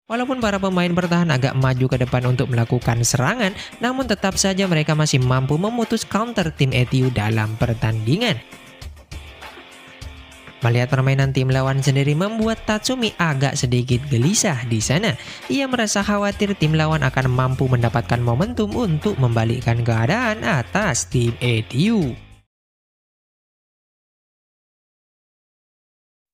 Walaupun para pemain bertahan agak maju ke depan untuk melakukan serangan, namun tetap saja mereka masih mampu memutus counter tim ETU dalam pertandingan. Melihat permainan tim lawan sendiri membuat Tatsumi agak sedikit gelisah di sana. Ia merasa khawatir tim lawan akan mampu mendapatkan momentum untuk membalikkan keadaan atas tim ETU.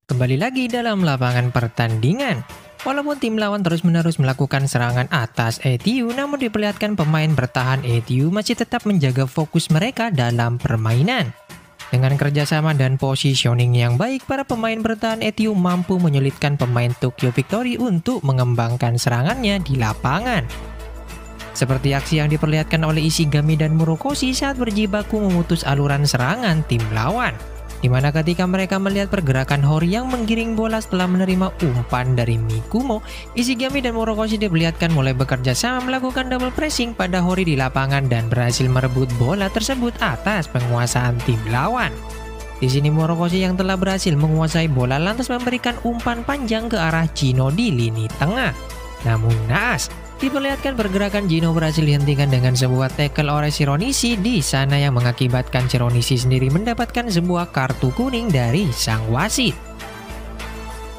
Kembali lagi dalam lapangan pertandingan. Walaupun tim lawan terus-menerus melakukan serangan atas ETU, namun diperlihatkan pemain bertahan ETU masih tetap menjaga fokus mereka dalam permainan. Dengan kerjasama dan positioning yang baik, para pemain bertahan ETU mampu menyulitkan pemain Tokyo Victory untuk mengembangkan serangannya di lapangan. Seperti aksi yang diperlihatkan oleh Ishigami dan Murokoshi saat berjibaku memutus aluran serangan tim lawan. Di mana ketika mereka melihat pergerakan Hori yang menggiring bola setelah menerima umpan dari Mikumo, Ishigami dan Murokoshi diperlihatkan mulai bekerja sama melakukan double pressing pada Hori di lapangan dan berhasil merebut bola tersebut atas penguasaan tim lawan. Di sini Murokoshi yang telah berhasil menguasai bola lantas memberikan umpan panjang ke arah Jino di lini tengah. Namun naas, diperlihatkan pergerakan Jino berhasil dihentikan dengan sebuah tackle oleh Shironishi di sana yang mengakibatkan Shironishi sendiri mendapatkan sebuah kartu kuning dari sang wasit.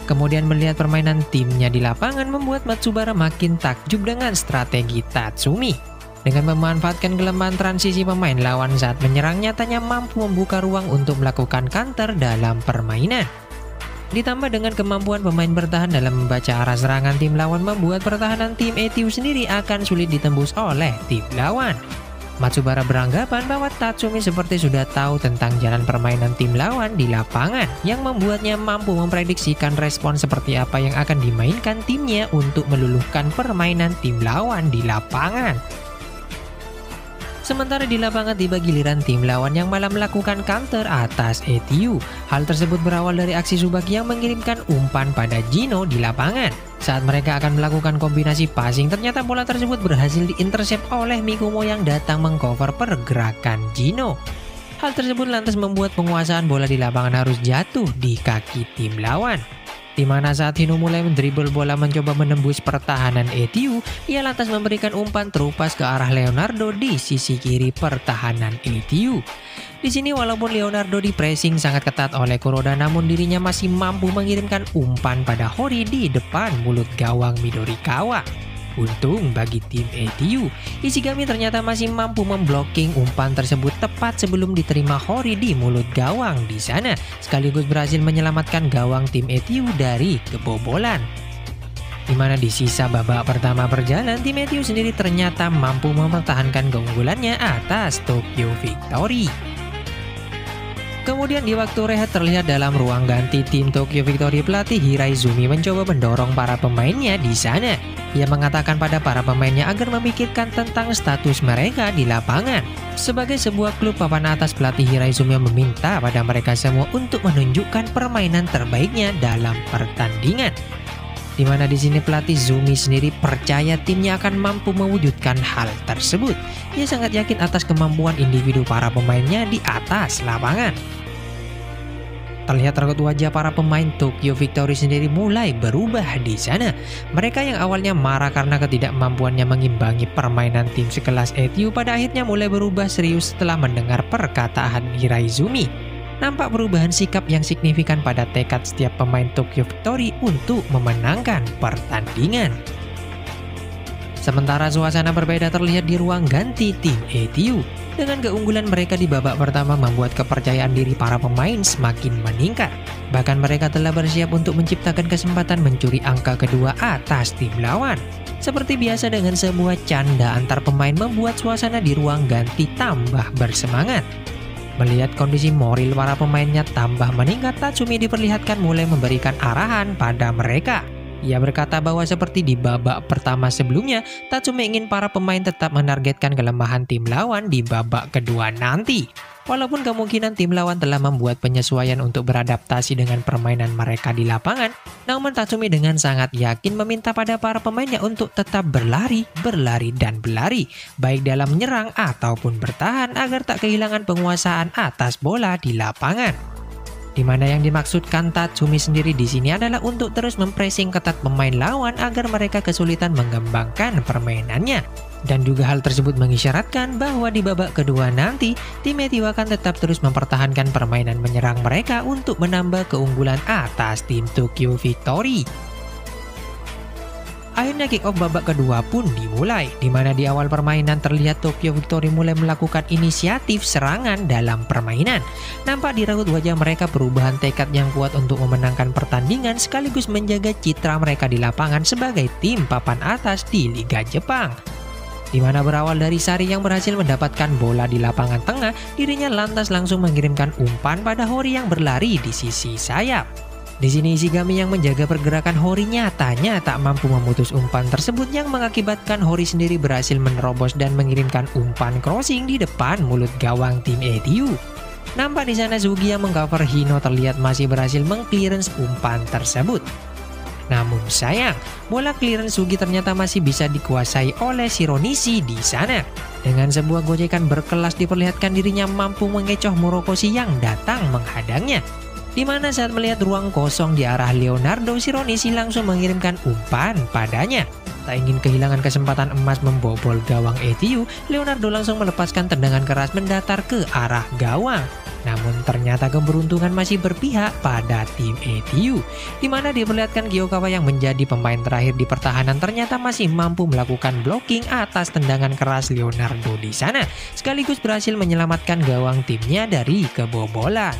Kemudian melihat permainan timnya di lapangan membuat Matsubara makin takjub dengan strategi Tatsumi. Dengan memanfaatkan kelemahan transisi pemain lawan saat menyerang, nyatanya mampu membuka ruang untuk melakukan counter dalam permainan. Ditambah dengan kemampuan pemain bertahan dalam membaca arah serangan tim lawan membuat pertahanan tim ETU sendiri akan sulit ditembus oleh tim lawan. Matsubara beranggapan bahwa Tatsumi seperti sudah tahu tentang jalan permainan tim lawan di lapangan yang membuatnya mampu memprediksikan respon seperti apa yang akan dimainkan timnya untuk meluluhkan permainan tim lawan di lapangan. Sementara di lapangan tiba giliran tim lawan yang malah melakukan counter atas ETU. Hal tersebut berawal dari aksi Tsubaki yang mengirimkan umpan pada Jino di lapangan. Saat mereka akan melakukan kombinasi passing, ternyata bola tersebut berhasil diintersep oleh Mikumo yang datang mengcover pergerakan Jino. Hal tersebut lantas membuat penguasaan bola di lapangan harus jatuh di kaki tim lawan. Di mana saat Hino mulai mendribble bola mencoba menembus pertahanan ETU, ia lantas memberikan umpan terupas ke arah Leonardo di sisi kiri pertahanan ETU. Di sini walaupun Leonardo di pressing sangat ketat oleh Kuroda, namun dirinya masih mampu mengirimkan umpan pada Hori di depan mulut gawang Midorikawa. Untung bagi tim ETU, Ishigami ternyata masih mampu memblocking umpan tersebut tepat sebelum diterima Hori di mulut gawang di sana, sekaligus berhasil menyelamatkan gawang tim ETU dari kebobolan. Di mana di sisa babak pertama berjalan, tim ETU sendiri ternyata mampu mempertahankan keunggulannya atas Tokyo Victory. Kemudian di waktu rehat terlihat dalam ruang ganti tim Tokyo Victory, pelatih Hiraizumi mencoba mendorong para pemainnya di sana. Ia mengatakan pada para pemainnya agar memikirkan tentang status mereka di lapangan. Sebagai sebuah klub papan atas, pelatih Hiraizumi meminta pada mereka semua untuk menunjukkan permainan terbaiknya dalam pertandingan. Di mana di sini pelatih Zumi sendiri percaya timnya akan mampu mewujudkan hal tersebut. Ia sangat yakin atas kemampuan individu para pemainnya di atas lapangan. Terlihat raut wajah para pemain Tokyo Victory sendiri mulai berubah di sana. Mereka yang awalnya marah karena ketidakmampuannya mengimbangi permainan tim sekelas ETU pada akhirnya mulai berubah serius setelah mendengar perkataan Hiraizumi. Nampak perubahan sikap yang signifikan pada tekad setiap pemain Tokyo Victory untuk memenangkan pertandingan. Sementara suasana berbeda terlihat di ruang ganti tim ETU. Dengan keunggulan mereka di babak pertama membuat kepercayaan diri para pemain semakin meningkat. Bahkan mereka telah bersiap untuk menciptakan kesempatan mencuri angka kedua atas tim lawan. Seperti biasa dengan sebuah canda antar pemain membuat suasana di ruang ganti tambah bersemangat. Melihat kondisi moral para pemainnya tambah meningkat, Tatsumi diperlihatkan mulai memberikan arahan pada mereka. Ia berkata bahwa seperti di babak pertama sebelumnya, Tatsumi ingin para pemain tetap menargetkan kelemahan tim lawan di babak kedua nanti. Walaupun kemungkinan tim lawan telah membuat penyesuaian untuk beradaptasi dengan permainan mereka di lapangan, namun Tatsumi dengan sangat yakin meminta pada para pemainnya untuk tetap berlari, baik dalam menyerang ataupun bertahan agar tak kehilangan penguasaan atas bola di lapangan. Di mana yang dimaksudkan Tatsumi sendiri di sini adalah untuk terus mempressing ketat pemain lawan agar mereka kesulitan mengembangkan permainannya. Dan juga hal tersebut mengisyaratkan bahwa di babak kedua nanti, tim ETU akan tetap terus mempertahankan permainan menyerang mereka untuk menambah keunggulan atas tim Tokyo Victory. Akhirnya kick off babak kedua pun dimulai, di mana di awal permainan terlihat Tokyo Victory mulai melakukan inisiatif serangan dalam permainan. Nampak di raut wajah mereka perubahan tekad yang kuat untuk memenangkan pertandingan sekaligus menjaga citra mereka di lapangan sebagai tim papan atas di Liga Jepang. Di mana berawal dari Sari yang berhasil mendapatkan bola di lapangan tengah, dirinya lantas langsung mengirimkan umpan pada Hori yang berlari di sisi sayap. Di sini Ishigami yang menjaga pergerakan Hori nyatanya tak mampu memutus umpan tersebut yang mengakibatkan Hori sendiri berhasil menerobos dan mengirimkan umpan crossing di depan mulut gawang tim ETU. Nampak di sana Sugi yang mengcover Hino terlihat masih berhasil mengclearance umpan tersebut. Namun sayang, bola clearance Sugi ternyata masih bisa dikuasai oleh Shironishi di sana. Dengan sebuah gojekan berkelas diperlihatkan dirinya mampu mengecoh Murokoshi yang datang menghadangnya. Di mana saat melihat ruang kosong di arah Leonardo, Shironishi langsung mengirimkan umpan padanya. Tak ingin kehilangan kesempatan emas membobol gawang ETU, Leonardo langsung melepaskan tendangan keras mendatar ke arah gawang. Namun ternyata keberuntungan masih berpihak pada tim ETU, di mana diperlihatkan Gyokawa yang menjadi pemain terakhir di pertahanan ternyata masih mampu melakukan blocking atas tendangan keras Leonardo di sana, sekaligus berhasil menyelamatkan gawang timnya dari kebobolan.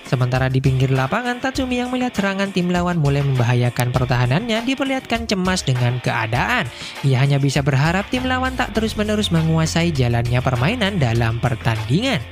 Sementara di pinggir lapangan, Tatsumi yang melihat serangan tim lawan mulai membahayakan pertahanannya diperlihatkan cemas dengan keadaan. Ia hanya bisa berharap tim lawan tak terus-menerus menguasai jalannya permainan dalam pertandingan.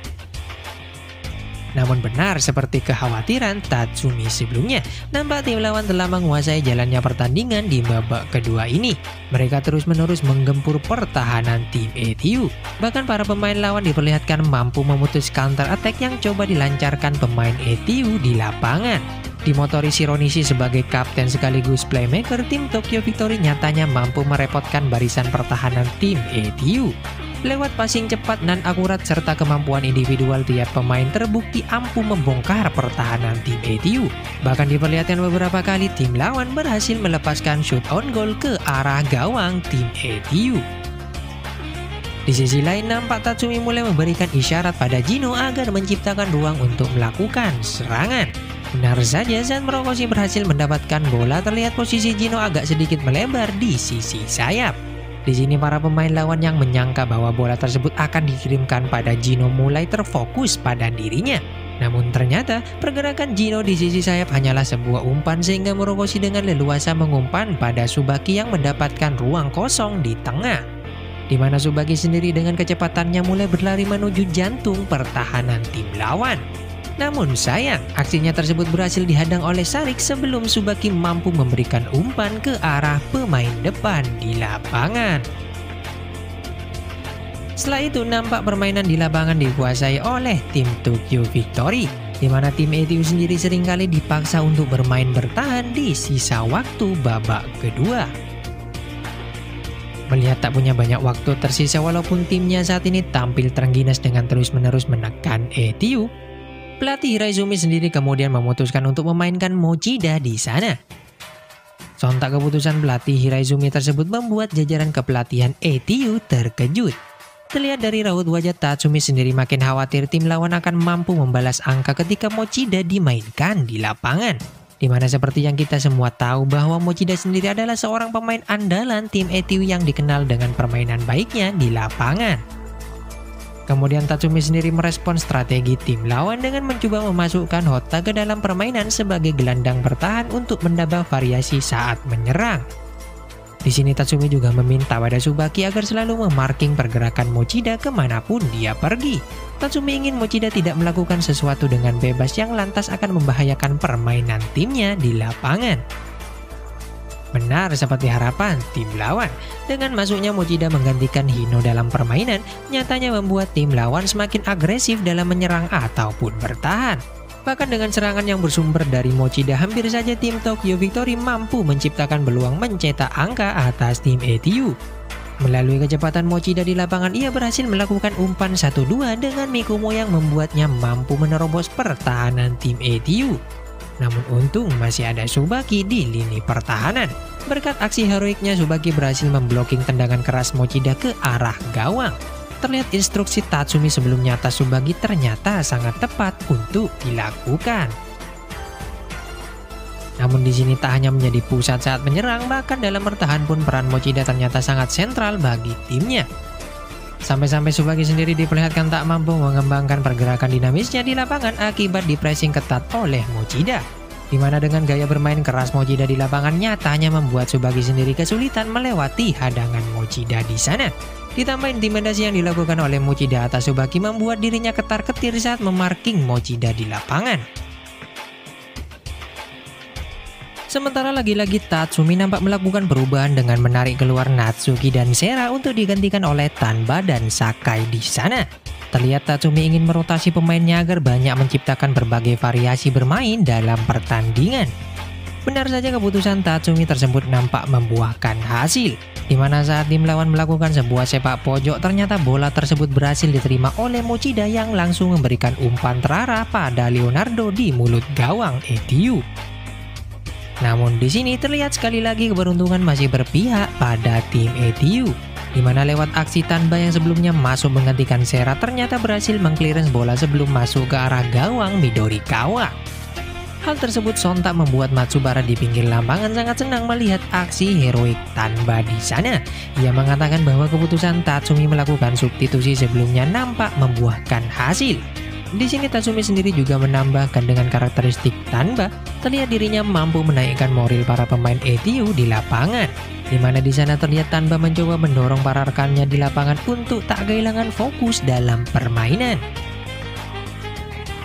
Namun benar seperti kekhawatiran Tatsumi sebelumnya, nampak tim lawan telah menguasai jalannya pertandingan di babak kedua ini. Mereka terus-menerus menggempur pertahanan tim ETU. Bahkan para pemain lawan diperlihatkan mampu memutus counter attack yang coba dilancarkan pemain ETU di lapangan. Dimotori Shironishi sebagai kapten sekaligus playmaker, tim Tokyo Victory nyatanya mampu merepotkan barisan pertahanan tim ETU. Lewat passing cepat dan akurat serta kemampuan individual tiap pemain terbukti ampuh membongkar pertahanan tim ETU. Bahkan diperlihatkan beberapa kali tim lawan berhasil melepaskan shoot on goal ke arah gawang tim ETU. Di sisi lain nampak Tatsumi mulai memberikan isyarat pada Jino agar menciptakan ruang untuk melakukan serangan. Benar saja saat Murokoshi berhasil mendapatkan bola, terlihat posisi Jino agak sedikit melebar di sisi sayap. Di sini para pemain lawan yang menyangka bahwa bola tersebut akan dikirimkan pada Jino mulai terfokus pada dirinya. Namun ternyata pergerakan Jino di sisi sayap hanyalah sebuah umpan sehingga Murokoshi dengan leluasa mengumpan pada Tsubaki yang mendapatkan ruang kosong di tengah. Di mana Tsubaki sendiri dengan kecepatannya mulai berlari menuju jantung pertahanan tim lawan. Namun sayang, aksinya tersebut berhasil dihadang oleh Sarik sebelum Tsubaki mampu memberikan umpan ke arah pemain depan di lapangan. Setelah itu nampak permainan di lapangan dikuasai oleh tim Tokyo Victory, di mana tim ETU sendiri seringkali dipaksa untuk bermain bertahan di sisa waktu babak kedua. Melihat tak punya banyak waktu tersisa walaupun timnya saat ini tampil terengginas dengan terus-menerus menekan ETU, pelatih Hiraizumi sendiri kemudian memutuskan untuk memainkan Mochida di sana. Sontak keputusan pelatih Hiraizumi tersebut membuat jajaran kepelatihan ETU terkejut. Terlihat dari raut wajah Tatsumi sendiri makin khawatir tim lawan akan mampu membalas angka ketika Mochida dimainkan di lapangan. Dimana seperti yang kita semua tahu bahwa Mochida sendiri adalah seorang pemain andalan tim ETU yang dikenal dengan permainan baiknya di lapangan. Kemudian Tatsumi sendiri merespon strategi tim lawan dengan mencoba memasukkan Hotta ke dalam permainan sebagai gelandang bertahan untuk menambah variasi saat menyerang. Di sini Tatsumi juga meminta pada Tsubaki agar selalu memarking pergerakan Mochida kemanapun dia pergi. Tatsumi ingin Mochida tidak melakukan sesuatu dengan bebas yang lantas akan membahayakan permainan timnya di lapangan. Benar seperti harapan tim lawan, dengan masuknya Mochida menggantikan Hino dalam permainan, nyatanya membuat tim lawan semakin agresif dalam menyerang ataupun bertahan. Bahkan dengan serangan yang bersumber dari Mochida, hampir saja tim Tokyo Victory mampu menciptakan peluang mencetak angka atas tim ETU. Melalui kecepatan Mochida di lapangan, ia berhasil melakukan umpan 1-2 dengan Mikumo yang membuatnya mampu menerobos pertahanan tim ETU. Namun untung masih ada Tsubaki di lini pertahanan. Berkat aksi heroiknya, Tsubaki berhasil membloking tendangan keras Mochida ke arah gawang. Terlihat instruksi Tatsumi sebelumnya atas Tsubaki ternyata sangat tepat untuk dilakukan. Namun di sini tak hanya menjadi pusat saat menyerang, bahkan dalam bertahan pun peran Mochida ternyata sangat sentral bagi timnya. Sampai-sampai Tsubaki sendiri diperlihatkan tak mampu mengembangkan pergerakan dinamisnya di lapangan akibat dipressing ketat oleh Mochida. Di mana dengan gaya bermain keras Mochida di lapangan nyatanya membuat Tsubaki sendiri kesulitan melewati hadangan Mochida di sana. Ditambah intimidasi yang dilakukan oleh Mochida atas Tsubaki membuat dirinya ketar-ketir saat memarking Mochida di lapangan. Sementara lagi-lagi Tatsumi nampak melakukan perubahan dengan menarik keluar Natsuki dan Sera untuk digantikan oleh Tanba dan Sakai di sana. Terlihat Tatsumi ingin merotasi pemainnya agar banyak menciptakan berbagai variasi bermain dalam pertandingan. Benar saja keputusan Tatsumi tersebut nampak membuahkan hasil, di mana saat tim lawan melakukan sebuah sepak pojok ternyata bola tersebut berhasil diterima oleh Mochida yang langsung memberikan umpan terarah pada Leonardo di mulut gawang ETU. Namun di sini terlihat sekali lagi keberuntungan masih berpihak pada tim ETU, di mana lewat aksi Tanba yang sebelumnya masuk menggantikan Sera ternyata berhasil mengclearance bola sebelum masuk ke arah gawang Midorikawa. Hal tersebut sontak membuat Matsubara di pinggir lapangan sangat senang melihat aksi heroik Tanba di sana. Ia mengatakan bahwa keputusan Tatsumi melakukan substitusi sebelumnya nampak membuahkan hasil. Di sini Tatsumi sendiri juga menambahkan dengan karakteristik Tanba, terlihat dirinya mampu menaikkan moral para pemain ETU di lapangan. Di mana di sana terlihat Tanba mencoba mendorong para rekannya di lapangan untuk tak kehilangan fokus dalam permainan.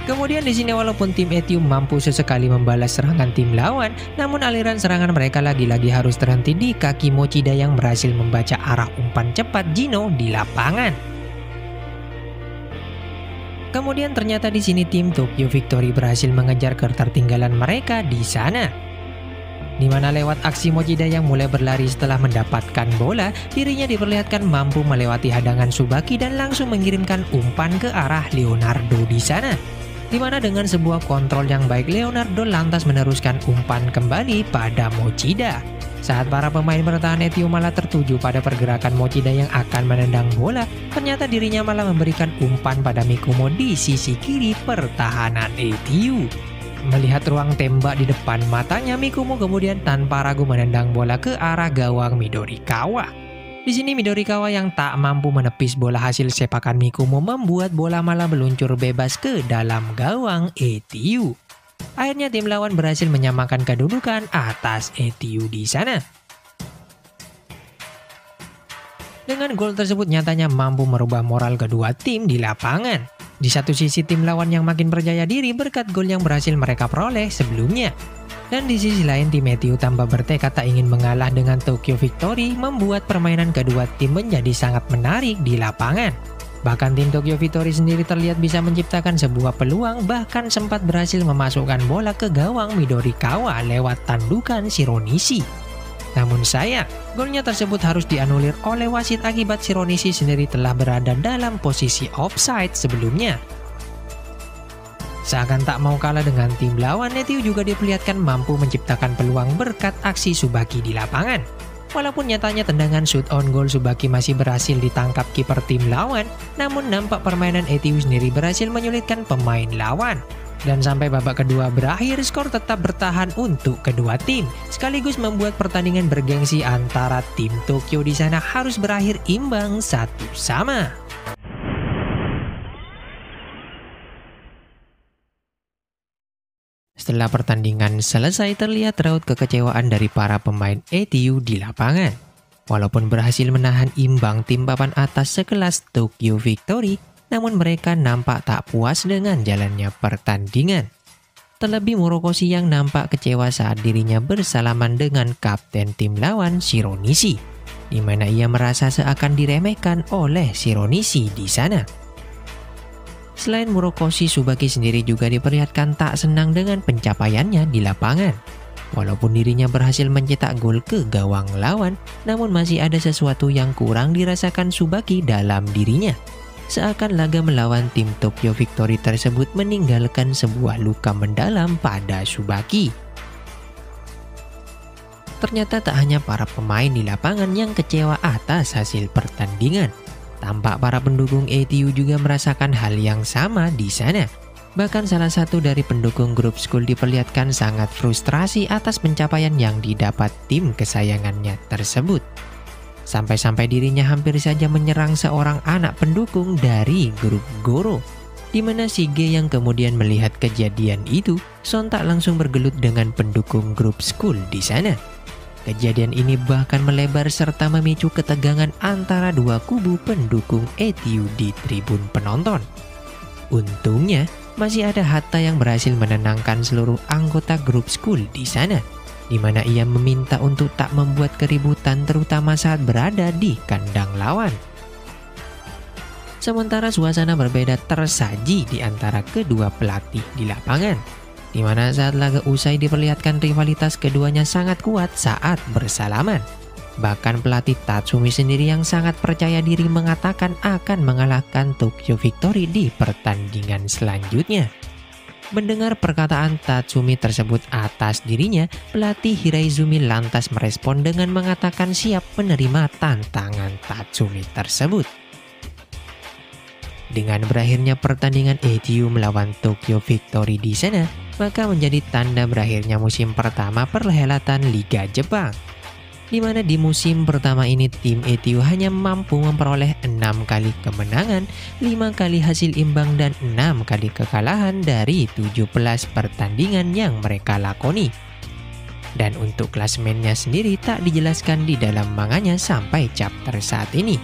Kemudian di sini walaupun tim ETU mampu sesekali membalas serangan tim lawan, namun aliran serangan mereka lagi-lagi harus terhenti di kaki Mochida yang berhasil membaca arah umpan cepat Gino di lapangan. Kemudian ternyata di sini tim Tokyo Victory berhasil mengejar ketertinggalan mereka di sana. Di mana lewat aksi Mochida yang mulai berlari setelah mendapatkan bola, dirinya diperlihatkan mampu melewati hadangan Tsubaki dan langsung mengirimkan umpan ke arah Leonardo di sana. Di mana dengan sebuah kontrol yang baik, Leonardo lantas meneruskan umpan kembali pada Mochida. Saat para pemain bertahan ETU malah tertuju pada pergerakan Mochida yang akan menendang bola, ternyata dirinya malah memberikan umpan pada Mikumo di sisi kiri pertahanan ETU. Melihat ruang tembak di depan matanya, Mikumo kemudian tanpa ragu menendang bola ke arah gawang Midorikawa. Di sini Midorikawa yang tak mampu menepis bola hasil sepakan Mikumo membuat bola malah meluncur bebas ke dalam gawang ETU. Akhirnya tim lawan berhasil menyamakan kedudukan atas ETU di sana. Dengan gol tersebut nyatanya mampu merubah moral kedua tim di lapangan. Di satu sisi tim lawan yang makin percaya diri berkat gol yang berhasil mereka peroleh sebelumnya. Dan di sisi lain tim ETU tambah bertekad tak ingin mengalah dengan Tokyo Victory, membuat permainan kedua tim menjadi sangat menarik di lapangan. Bahkan tim Tokyo Victory sendiri terlihat bisa menciptakan sebuah peluang, bahkan sempat berhasil memasukkan bola ke gawang Midorikawa lewat tandukan Shironishi. Namun sayang, golnya tersebut harus dianulir oleh wasit akibat Shironishi sendiri telah berada dalam posisi offside sebelumnya. Seakan tak mau kalah dengan tim lawan, ETU juga diperlihatkan mampu menciptakan peluang berkat aksi Tsubaki di lapangan. Walaupun nyatanya tendangan shoot on goal Tsubaki masih berhasil ditangkap kiper tim lawan, namun nampak permainan ETU sendiri berhasil menyulitkan pemain lawan. Dan sampai babak kedua berakhir, skor tetap bertahan untuk kedua tim, sekaligus membuat pertandingan bergengsi antara tim Tokyo di sana harus berakhir imbang 1-1. Setelah pertandingan selesai, terlihat raut kekecewaan dari para pemain ETU di lapangan. Walaupun berhasil menahan imbang tim papan atas sekelas Tokyo Victory, namun mereka nampak tak puas dengan jalannya pertandingan. Terlebih Morokoshi yang nampak kecewa saat dirinya bersalaman dengan kapten tim lawan Shironishi, di mana ia merasa seakan diremehkan oleh Shironishi di sana. Selain Morokoshi, Tsubaki sendiri juga diperlihatkan tak senang dengan pencapaiannya di lapangan. Walaupun dirinya berhasil mencetak gol ke gawang lawan, namun masih ada sesuatu yang kurang dirasakan Tsubaki dalam dirinya. Seakan laga melawan tim Tokyo Victory tersebut meninggalkan sebuah luka mendalam pada Tsubaki. Ternyata tak hanya para pemain di lapangan yang kecewa atas hasil pertandingan. Tampak para pendukung ATU juga merasakan hal yang sama di sana. Bahkan salah satu dari pendukung grup School diperlihatkan sangat frustrasi atas pencapaian yang didapat tim kesayangannya tersebut. Sampai-sampai dirinya hampir saja menyerang seorang anak pendukung dari grup Goro, di mana Shige yang kemudian melihat kejadian itu sontak langsung bergelut dengan pendukung grup School di sana. Kejadian ini bahkan melebar serta memicu ketegangan antara dua kubu pendukung ATU di tribun penonton. Untungnya, masih ada Hatta yang berhasil menenangkan seluruh anggota grup School di sana, di mana ia meminta untuk tak membuat keributan terutama saat berada di kandang lawan. Sementara suasana berbeda tersaji di antara kedua pelatih di lapangan, di mana saat laga usai diperlihatkan rivalitas keduanya sangat kuat saat bersalaman. Bahkan pelatih Tatsumi sendiri yang sangat percaya diri mengatakan akan mengalahkan Tokyo Victory di pertandingan selanjutnya. Mendengar perkataan Tatsumi tersebut atas dirinya, pelatih Hiraizumi lantas merespon dengan mengatakan siap menerima tantangan Tatsumi tersebut. Dengan berakhirnya pertandingan ATU melawan Tokyo Victory di sana, maka menjadi tanda berakhirnya musim pertama perhelatan Liga Jepang. Di mana di musim pertama ini tim ATU hanya mampu memperoleh 6 kali kemenangan, 5 kali hasil imbang dan 6 kali kekalahan dari 17 pertandingan yang mereka lakoni. Dan untuk klasemennya sendiri tak dijelaskan di dalam manganya sampai chapter saat ini.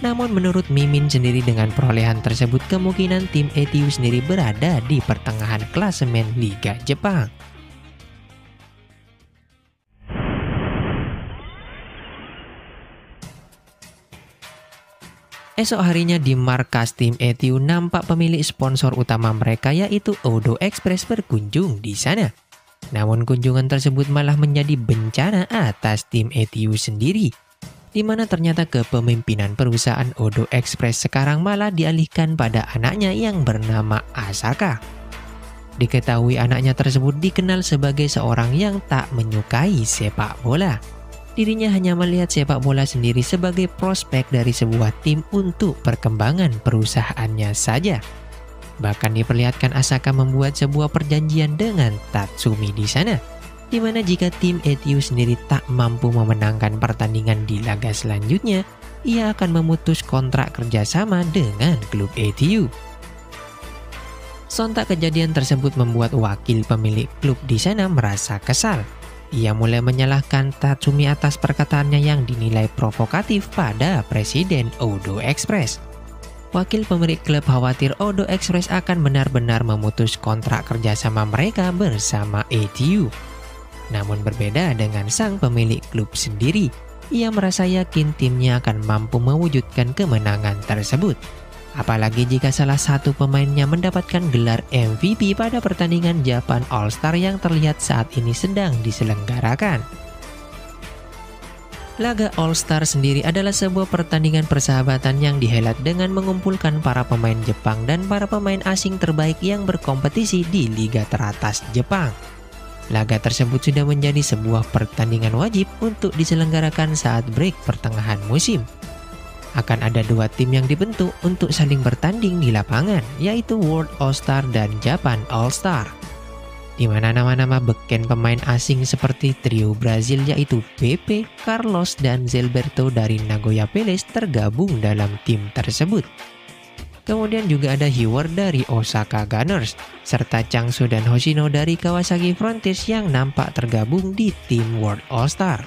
Namun menurut Mimin sendiri dengan perolehan tersebut kemungkinan tim ATU sendiri berada di pertengahan klasemen Liga Jepang. Esok harinya di markas tim ATU nampak pemilik sponsor utama mereka yaitu Odo Express berkunjung di sana. Namun kunjungan tersebut malah menjadi bencana atas tim ATU sendiri, di mana ternyata kepemimpinan perusahaan Odo Express sekarang malah dialihkan pada anaknya yang bernama Asaka. Diketahui anaknya tersebut dikenal sebagai seorang yang tak menyukai sepak bola. Dirinya hanya melihat sepak bola sendiri sebagai prospek dari sebuah tim untuk perkembangan perusahaannya saja. Bahkan diperlihatkan Asaka membuat sebuah perjanjian dengan Tatsumi di sana, di mana jika tim ATU sendiri tak mampu memenangkan pertandingan di laga selanjutnya, ia akan memutus kontrak kerjasama dengan klub ATU. Sontak kejadian tersebut membuat wakil pemilik klub di sana merasa kesal. Ia mulai menyalahkan Tatsumi atas perkataannya yang dinilai provokatif pada Presiden Odo Express. Wakil pemilik klub khawatir Odo Express akan benar-benar memutus kontrak kerjasama mereka bersama ATU. Namun berbeda dengan sang pemilik klub sendiri, ia merasa yakin timnya akan mampu mewujudkan kemenangan tersebut. Apalagi jika salah satu pemainnya mendapatkan gelar MVP pada pertandingan Japan All-Star yang terlihat saat ini sedang diselenggarakan. Laga All-Star sendiri adalah sebuah pertandingan persahabatan yang dihelat dengan mengumpulkan para pemain Jepang dan para pemain asing terbaik yang berkompetisi di liga teratas Jepang. Laga tersebut sudah menjadi sebuah pertandingan wajib untuk diselenggarakan saat break pertengahan musim. Akan ada dua tim yang dibentuk untuk saling bertanding di lapangan, yaitu World All-Star dan Japan All-Star. Di mana nama-nama beken pemain asing seperti trio Brazil yaitu Pepe, Carlos, dan Zilberto dari Nagoya Palace tergabung dalam tim tersebut. Kemudian juga ada Hayward dari Osaka Gunners, serta Changsu dan Hoshino dari Kawasaki Frontiers yang nampak tergabung di tim World All-Star.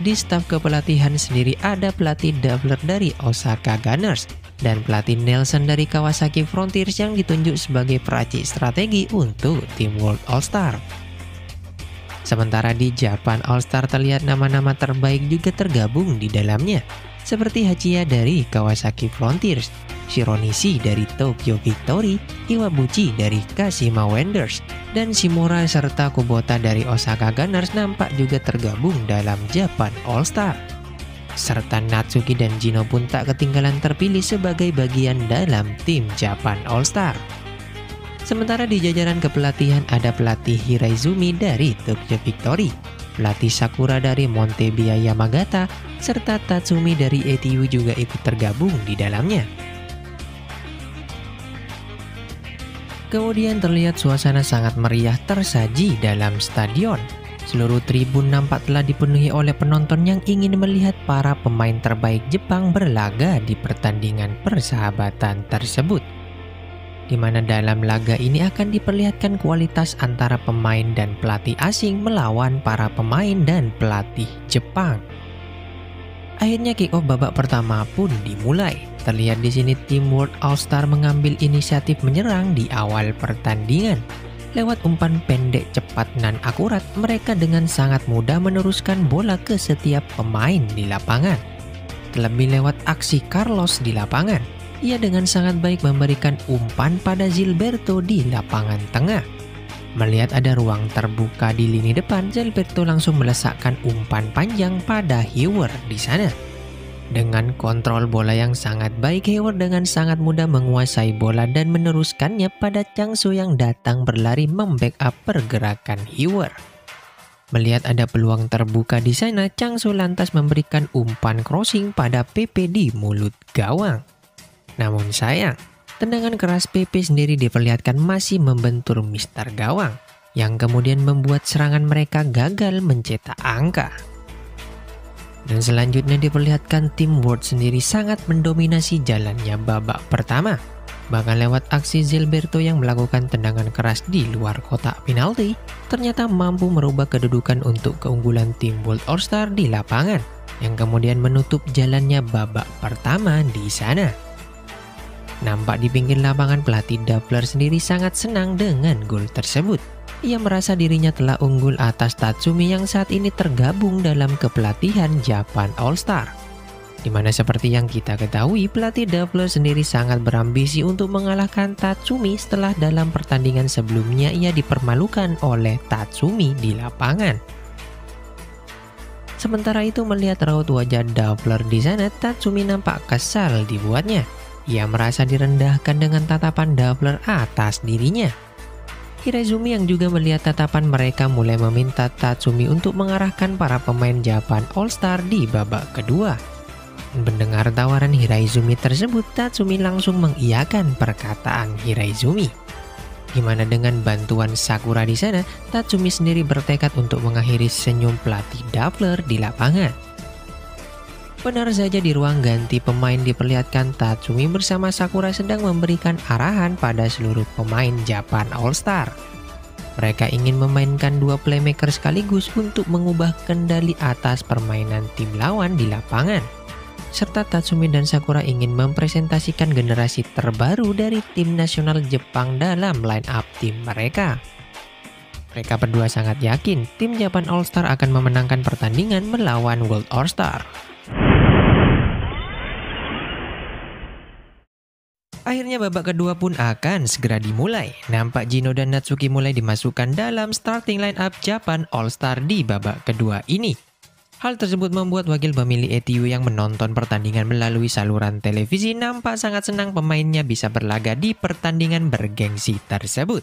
Di staf kepelatihan sendiri ada pelatih Davler dari Osaka Gunners dan pelatih Nelson dari Kawasaki Frontiers yang ditunjuk sebagai peracik strategi untuk tim World All-Star. Sementara di Japan All-Star terlihat nama-nama terbaik juga tergabung di dalamnya, seperti Hachiya dari Kawasaki Frontiers, Shironishi dari Tokyo Victory, Iwabuchi dari Kashima Wanderers, dan Shimura serta Kubota dari Osaka Gunners nampak juga tergabung dalam Japan All-Star. Serta Natsuki dan Jino pun tak ketinggalan terpilih sebagai bagian dalam tim Japan All-Star. Sementara di jajaran kepelatihan ada pelatih Hiraizumi dari Tokyo Victory, pelatih Sakura dari Montebia Yamagata, serta Tatsumi dari ATU juga ikut tergabung di dalamnya. Kemudian terlihat suasana sangat meriah tersaji dalam stadion. Seluruh tribun nampak telah dipenuhi oleh penonton yang ingin melihat para pemain terbaik Jepang berlaga di pertandingan persahabatan tersebut, di mana dalam laga ini akan diperlihatkan kualitas antara pemain dan pelatih asing melawan para pemain dan pelatih Jepang. Akhirnya kick-off babak pertama pun dimulai. Terlihat di sini tim World All-Star mengambil inisiatif menyerang di awal pertandingan. Lewat umpan pendek cepat dan akurat, mereka dengan sangat mudah meneruskan bola ke setiap pemain di lapangan. Terlebih lewat aksi Carlos di lapangan, ia dengan sangat baik memberikan umpan pada Gilberto di lapangan tengah. Melihat ada ruang terbuka di lini depan, Gilberto langsung melesakkan umpan panjang pada Hayward di sana. Dengan kontrol bola yang sangat baik, Hayward dengan sangat mudah menguasai bola dan meneruskannya pada Changsu yang datang berlari membackup pergerakan Hayward. Melihat ada peluang terbuka di sana, Changsu lantas memberikan umpan crossing pada Pepe di mulut gawang. Namun sayang, tendangan keras Pepe sendiri diperlihatkan masih membentur Mister Gawang, yang kemudian membuat serangan mereka gagal mencetak angka. Dan selanjutnya diperlihatkan tim World sendiri sangat mendominasi jalannya babak pertama. Bahkan lewat aksi Gilberto yang melakukan tendangan keras di luar kotak penalti, ternyata mampu merubah kedudukan untuk keunggulan tim World All-Star di lapangan, yang kemudian menutup jalannya babak pertama di sana. Nampak di pinggir lapangan pelatih Dappler sendiri sangat senang dengan gol tersebut. Ia merasa dirinya telah unggul atas Tatsumi yang saat ini tergabung dalam kepelatihan Japan All-Star. Dimana seperti yang kita ketahui, pelatih Dappler sendiri sangat berambisi untuk mengalahkan Tatsumi setelah dalam pertandingan sebelumnya ia dipermalukan oleh Tatsumi di lapangan. Sementara itu melihat raut wajah Dappler di sana, Tatsumi nampak kesal dibuatnya. Ia merasa direndahkan dengan tatapan Dappler atas dirinya. Hiraizumi yang juga melihat tatapan mereka mulai meminta Tatsumi untuk mengarahkan para pemain Japan All-Star di babak kedua. Mendengar tawaran Hiraizumi tersebut, Tatsumi langsung mengiyakan perkataan Hiraizumi. Gimana dengan bantuan Sakura di sana, Tatsumi sendiri bertekad untuk mengakhiri senyum pelatih Dappler di lapangan. Benar saja di ruang ganti pemain diperlihatkan Tatsumi bersama Sakura sedang memberikan arahan pada seluruh pemain Japan All-Star. Mereka ingin memainkan dua playmaker sekaligus untuk mengubah kendali atas permainan tim lawan di lapangan. Serta Tatsumi dan Sakura ingin mempresentasikan generasi terbaru dari tim nasional Jepang dalam line-up tim mereka. Mereka berdua sangat yakin tim Japan All-Star akan memenangkan pertandingan melawan World All-Star. Akhirnya babak kedua pun akan segera dimulai. Nampak Jino dan Natsuki mulai dimasukkan dalam starting line up Japan All-Star di babak kedua ini. Hal tersebut membuat wakil pemilik ATU yang menonton pertandingan melalui saluran televisi nampak sangat senang pemainnya bisa berlaga di pertandingan bergengsi tersebut.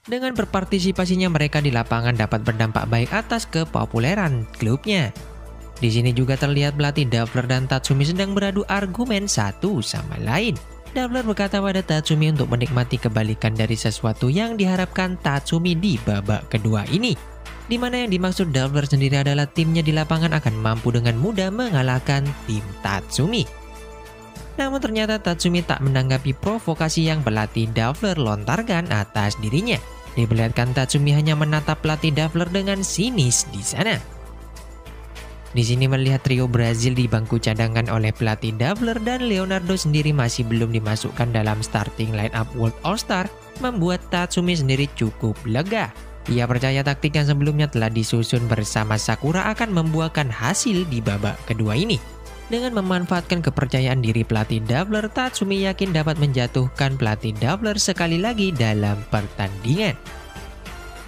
Dengan berpartisipasinya mereka di lapangan dapat berdampak baik atas kepopuleran klubnya. Di sini juga terlihat pelatih Dappler dan Tatsumi sedang beradu argumen satu sama lain. Dappler berkata pada Tatsumi untuk menikmati kebalikan dari sesuatu yang diharapkan Tatsumi di babak kedua ini, di mana yang dimaksud Dappler sendiri adalah timnya di lapangan akan mampu dengan mudah mengalahkan tim Tatsumi. Namun ternyata Tatsumi tak menanggapi provokasi yang pelatih Dappler lontarkan atas dirinya. Diperlihatkan Tatsumi hanya menatap pelatih Dappler dengan sinis di sana. Di sini melihat trio Brazil di bangku cadangan oleh pelatih Dappler dan Leonardo sendiri masih belum dimasukkan dalam starting line-up World All-Star membuat Tatsumi sendiri cukup lega. Ia percaya taktik yang sebelumnya telah disusun bersama Sakura akan membuahkan hasil di babak kedua ini. Dengan memanfaatkan kepercayaan diri pelatih Doubler, Tatsumi yakin dapat menjatuhkan pelatih Doubler sekali lagi dalam pertandingan.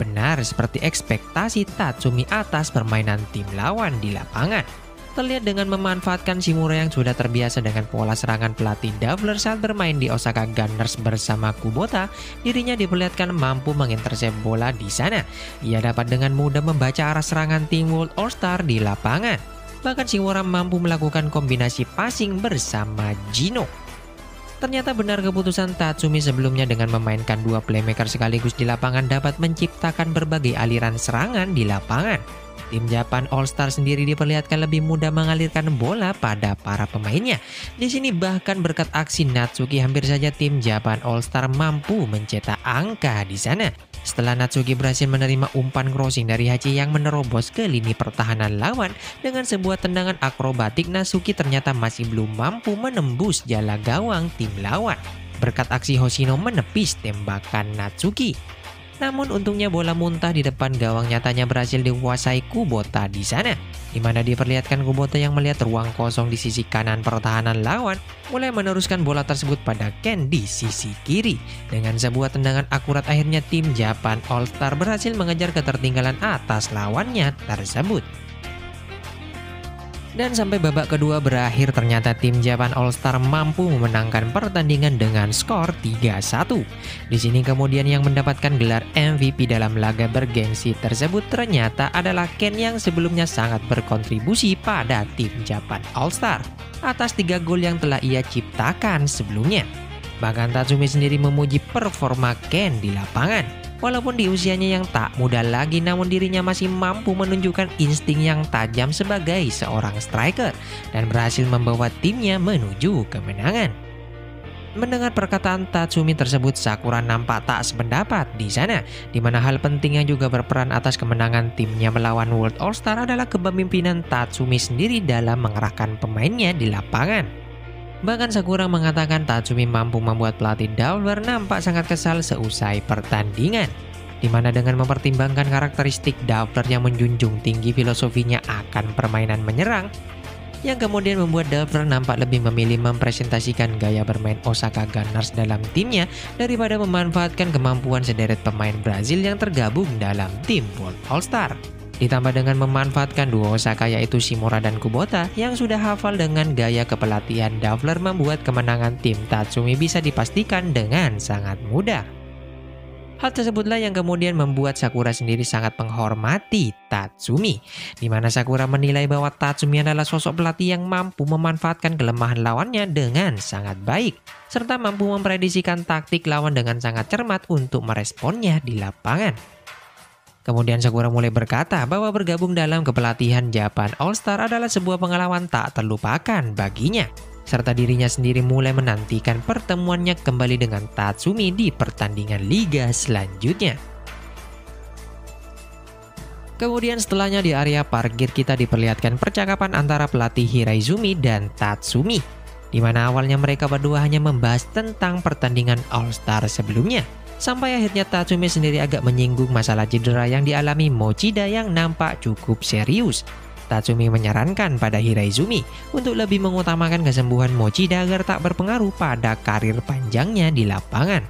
Benar seperti ekspektasi Tatsumi atas permainan tim lawan di lapangan. Terlihat dengan memanfaatkan Shimura yang sudah terbiasa dengan pola serangan pelatih Doubler saat bermain di Osaka Gunners bersama Kubota, dirinya diperlihatkan mampu mengintersep bola di sana. Ia dapat dengan mudah membaca arah serangan tim World All-Star di lapangan. Bahkan Shimura mampu melakukan kombinasi passing bersama Gino. Ternyata benar keputusan Tatsumi sebelumnya dengan memainkan dua playmaker sekaligus di lapangan dapat menciptakan berbagai aliran serangan di lapangan. Tim Japan All-Star sendiri diperlihatkan lebih mudah mengalirkan bola pada para pemainnya. Di sini bahkan berkat aksi Natsuki hampir saja tim Japan All-Star mampu mencetak angka di sana. Setelah Natsuki berhasil menerima umpan crossing dari Hachi yang menerobos ke lini pertahanan lawan dengan sebuah tendangan akrobatik, Natsuki ternyata masih belum mampu menembus jala gawang tim lawan. Berkat aksi Hoshino menepis tembakan Natsuki. Namun untungnya bola muntah di depan gawang nyatanya berhasil dikuasai Kubota di sana, di mana diperlihatkan Kubota yang melihat ruang kosong di sisi kanan pertahanan lawan mulai meneruskan bola tersebut pada Ken di sisi kiri. Dengan sebuah tendangan akurat akhirnya tim Japan All-Star berhasil mengejar ketertinggalan atas lawannya tersebut. Dan sampai babak kedua berakhir ternyata tim Japan All-Star mampu memenangkan pertandingan dengan skor 3-1. Di sini kemudian yang mendapatkan gelar MVP dalam laga bergengsi tersebut ternyata adalah Ken yang sebelumnya sangat berkontribusi pada tim Japan All-Star atas 3 gol yang telah ia ciptakan sebelumnya. Bahkan Tatsumi sendiri memuji performa Ken di lapangan. Walaupun di usianya yang tak muda lagi, namun dirinya masih mampu menunjukkan insting yang tajam sebagai seorang striker dan berhasil membawa timnya menuju kemenangan. Mendengar perkataan Tatsumi tersebut, Sakura nampak tak sependapat di sana, di mana hal penting yang juga berperan atas kemenangan timnya melawan World All-Star adalah kepemimpinan Tatsumi sendiri dalam mengerahkan pemainnya di lapangan. Bahkan Sakura mengatakan Tatsumi mampu membuat pelatih Doubler nampak sangat kesal seusai pertandingan, di mana dengan mempertimbangkan karakteristik Doubler yang menjunjung tinggi filosofinya akan permainan menyerang, yang kemudian membuat Doubler nampak lebih memilih mempresentasikan gaya bermain Osaka Gunners dalam timnya daripada memanfaatkan kemampuan sederet pemain Brazil yang tergabung dalam tim World All-Star. Ditambah dengan memanfaatkan duo Osaka yaitu Shimura dan Kubota yang sudah hafal dengan gaya kepelatihan Doubler membuat kemenangan tim Tatsumi bisa dipastikan dengan sangat mudah. Hal tersebutlah yang kemudian membuat Sakura sendiri sangat menghormati Tatsumi, di mana Sakura menilai bahwa Tatsumi adalah sosok pelatih yang mampu memanfaatkan kelemahan lawannya dengan sangat baik, serta mampu memprediksikan taktik lawan dengan sangat cermat untuk meresponnya di lapangan. Kemudian Sakura mulai berkata bahwa bergabung dalam kepelatihan Japan All-Star adalah sebuah pengalaman tak terlupakan baginya, serta dirinya sendiri mulai menantikan pertemuannya kembali dengan Tatsumi di pertandingan liga selanjutnya. Kemudian setelahnya di area parkir kita diperlihatkan percakapan antara pelatih Hiraizumi dan Tatsumi, di mana awalnya mereka berdua hanya membahas tentang pertandingan All-Star sebelumnya. Sampai akhirnya Tatsumi sendiri agak menyinggung masalah cedera yang dialami Mochida yang nampak cukup serius. Tatsumi menyarankan pada Hiraizumi untuk lebih mengutamakan kesembuhan Mochida agar tak berpengaruh pada karir panjangnya di lapangan.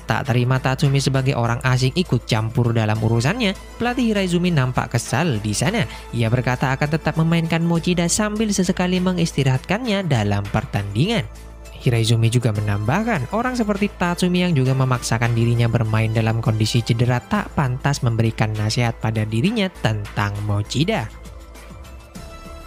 Tak terima Tatsumi sebagai orang asing ikut campur dalam urusannya, pelatih Hiraizumi nampak kesal di sana. Ia berkata akan tetap memainkan Mochida sambil sesekali mengistirahatkannya dalam pertandingan. Hiraizumi juga menambahkan, orang seperti Tatsumi yang juga memaksakan dirinya bermain dalam kondisi cedera tak pantas memberikan nasihat pada dirinya tentang Mochida.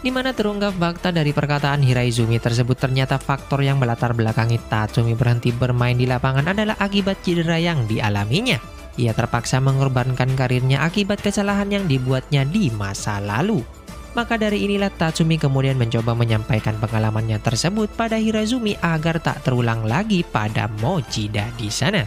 Di mana terungkap fakta dari perkataan Hiraizumi tersebut, ternyata faktor yang melatar belakangi Tatsumi berhenti bermain di lapangan adalah akibat cedera yang dialaminya. Ia terpaksa mengorbankan karirnya akibat kesalahan yang dibuatnya di masa lalu. Maka dari inilah Tatsumi kemudian mencoba menyampaikan pengalamannya tersebut pada Hiraizumi agar tak terulang lagi pada Mochida di sana.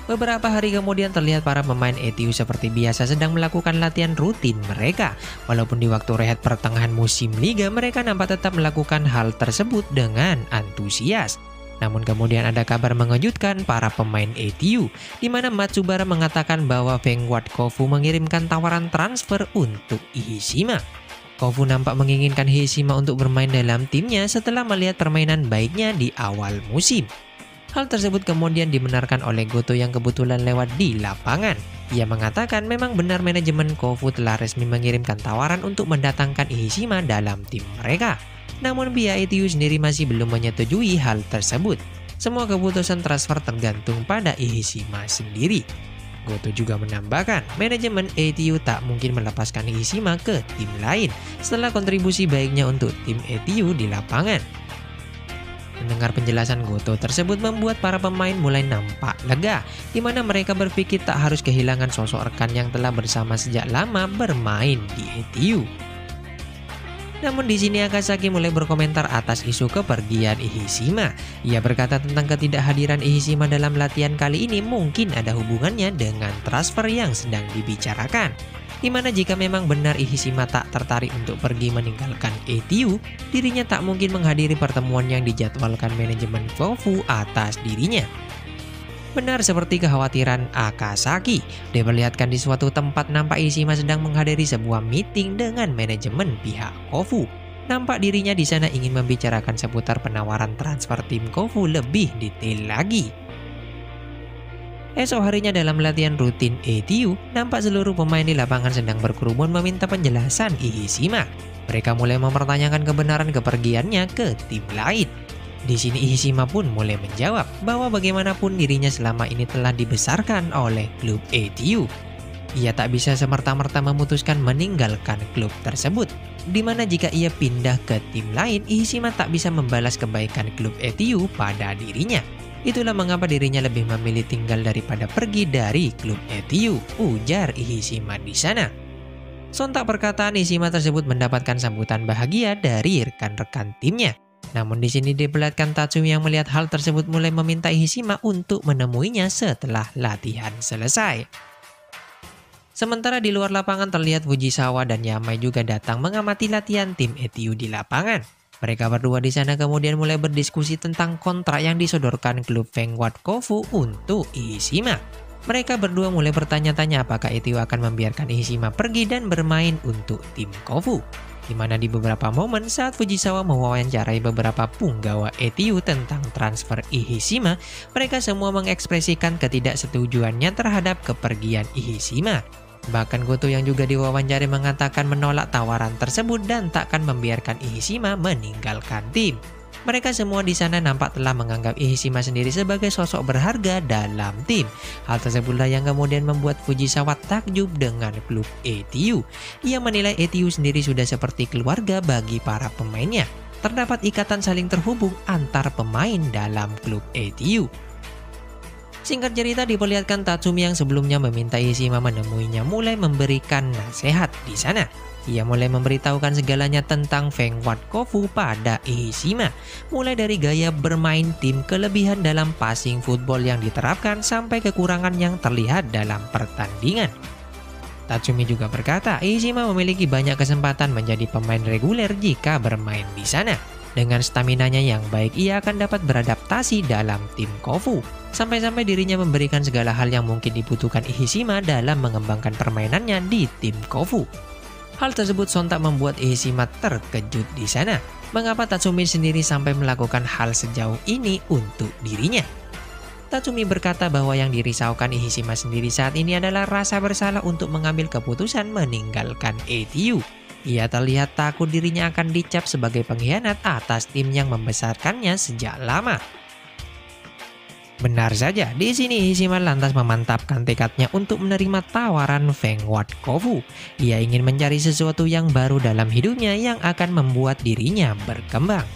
Beberapa hari kemudian terlihat para pemain ETU seperti biasa sedang melakukan latihan rutin mereka. Walaupun di waktu rehat pertengahan musim liga mereka nampak tetap melakukan hal tersebut dengan antusias. Namun kemudian ada kabar mengejutkan para pemain ATU, di mana Matsubara mengatakan bahwa Vanguard Kofu mengirimkan tawaran transfer untuk Ihishima. Kofu nampak menginginkan Ihishima untuk bermain dalam timnya setelah melihat permainan baiknya di awal musim. Hal tersebut kemudian dibenarkan oleh Goto yang kebetulan lewat di lapangan. Ia mengatakan memang benar manajemen Kofu telah resmi mengirimkan tawaran untuk mendatangkan Ihishima dalam tim mereka. Namun pihak ATU sendiri masih belum menyetujui hal tersebut. Semua keputusan transfer tergantung pada Ihishima sendiri. Goto juga menambahkan, manajemen ATU tak mungkin melepaskan Ihishima ke tim lain setelah kontribusi baiknya untuk tim ATU di lapangan. Mendengar penjelasan Goto tersebut membuat para pemain mulai nampak lega, di mana mereka berpikir tak harus kehilangan sosok rekan yang telah bersama sejak lama bermain di ATU. Namun di sini Akasaki mulai berkomentar atas isu kepergian Ihishima. Ia berkata tentang ketidakhadiran Ihishima dalam latihan kali ini mungkin ada hubungannya dengan transfer yang sedang dibicarakan. Di mana jika memang benar Ihishima tak tertarik untuk pergi meninggalkan ATU, dirinya tak mungkin menghadiri pertemuan yang dijadwalkan manajemen Kofu atas dirinya. Benar seperti kekhawatiran Akasaki, diperlihatkan di suatu tempat nampak Ihishima sedang menghadiri sebuah meeting dengan manajemen pihak Kofu. Nampak dirinya di sana ingin membicarakan seputar penawaran transfer tim Kofu lebih detail lagi. Esok harinya dalam latihan rutin ATU, nampak seluruh pemain di lapangan sedang berkerumun meminta penjelasan Ihishima. Mereka mulai mempertanyakan kebenaran kepergiannya ke tim lain. Di sini Ihishima pun mulai menjawab bahwa bagaimanapun dirinya selama ini telah dibesarkan oleh klub ATU. Ia tak bisa semerta-merta memutuskan meninggalkan klub tersebut, di mana jika ia pindah ke tim lain, Ihishima tak bisa membalas kebaikan klub ATU pada dirinya. Itulah mengapa dirinya lebih memilih tinggal daripada pergi dari klub ATU, ujar Ihishima di sana. Sontak perkataan Ihishima tersebut mendapatkan sambutan bahagia dari rekan-rekan timnya. Namun di sini diperlihatkan Tatsumi yang melihat hal tersebut mulai meminta Ihishima untuk menemuinya setelah latihan selesai. Sementara di luar lapangan terlihat Fujisawa dan Yamai juga datang mengamati latihan tim ATU di lapangan. Mereka berdua di sana kemudian mulai berdiskusi tentang kontrak yang disodorkan klub Vanguard Kofu untuk Ihishima. Mereka berdua mulai bertanya-tanya apakah ATU akan membiarkan Ihishima pergi dan bermain untuk tim Kofu. Di mana di beberapa momen saat Fujisawa mewawancarai beberapa punggawa ATU tentang transfer Ihishima, mereka semua mengekspresikan ketidaksetujuannya terhadap kepergian Ihishima. Bahkan Goto yang juga diwawancari mengatakan menolak tawaran tersebut dan takkan membiarkan Ihishima meninggalkan tim. Mereka semua di sana nampak telah menganggap Ihishima sendiri sebagai sosok berharga dalam tim. Hal tersebutlah yang kemudian membuat Fujisawa takjub dengan klub ATU. Ia menilai ATU sendiri sudah seperti keluarga bagi para pemainnya. Terdapat ikatan saling terhubung antar pemain dalam klub ATU. Singkat cerita diperlihatkan Tatsumi yang sebelumnya meminta Ihishima menemuinya mulai memberikan nasihat di sana. Ia mulai memberitahukan segalanya tentang Vanguard Kofu pada Ihishima, mulai dari gaya bermain tim, kelebihan dalam passing football yang diterapkan, sampai kekurangan yang terlihat dalam pertandingan. Tatsumi juga berkata, Ihishima memiliki banyak kesempatan menjadi pemain reguler jika bermain di sana. Dengan staminanya yang baik, ia akan dapat beradaptasi dalam tim Kofu. Sampai-sampai dirinya memberikan segala hal yang mungkin dibutuhkan Ihishima dalam mengembangkan permainannya di tim Kofu. Hal tersebut sontak membuat Ihishima terkejut di sana. Mengapa Tatsumi sendiri sampai melakukan hal sejauh ini untuk dirinya? Tatsumi berkata bahwa yang dirisaukan Ihishima sendiri saat ini adalah rasa bersalah untuk mengambil keputusan meninggalkan ATU. Ia terlihat takut dirinya akan dicap sebagai pengkhianat atas tim yang membesarkannya sejak lama. Benar saja, di sini Ihishima lantas memantapkan tekadnya untuk menerima tawaran Vanguard Kofu. Ia ingin mencari sesuatu yang baru dalam hidupnya yang akan membuat dirinya berkembang.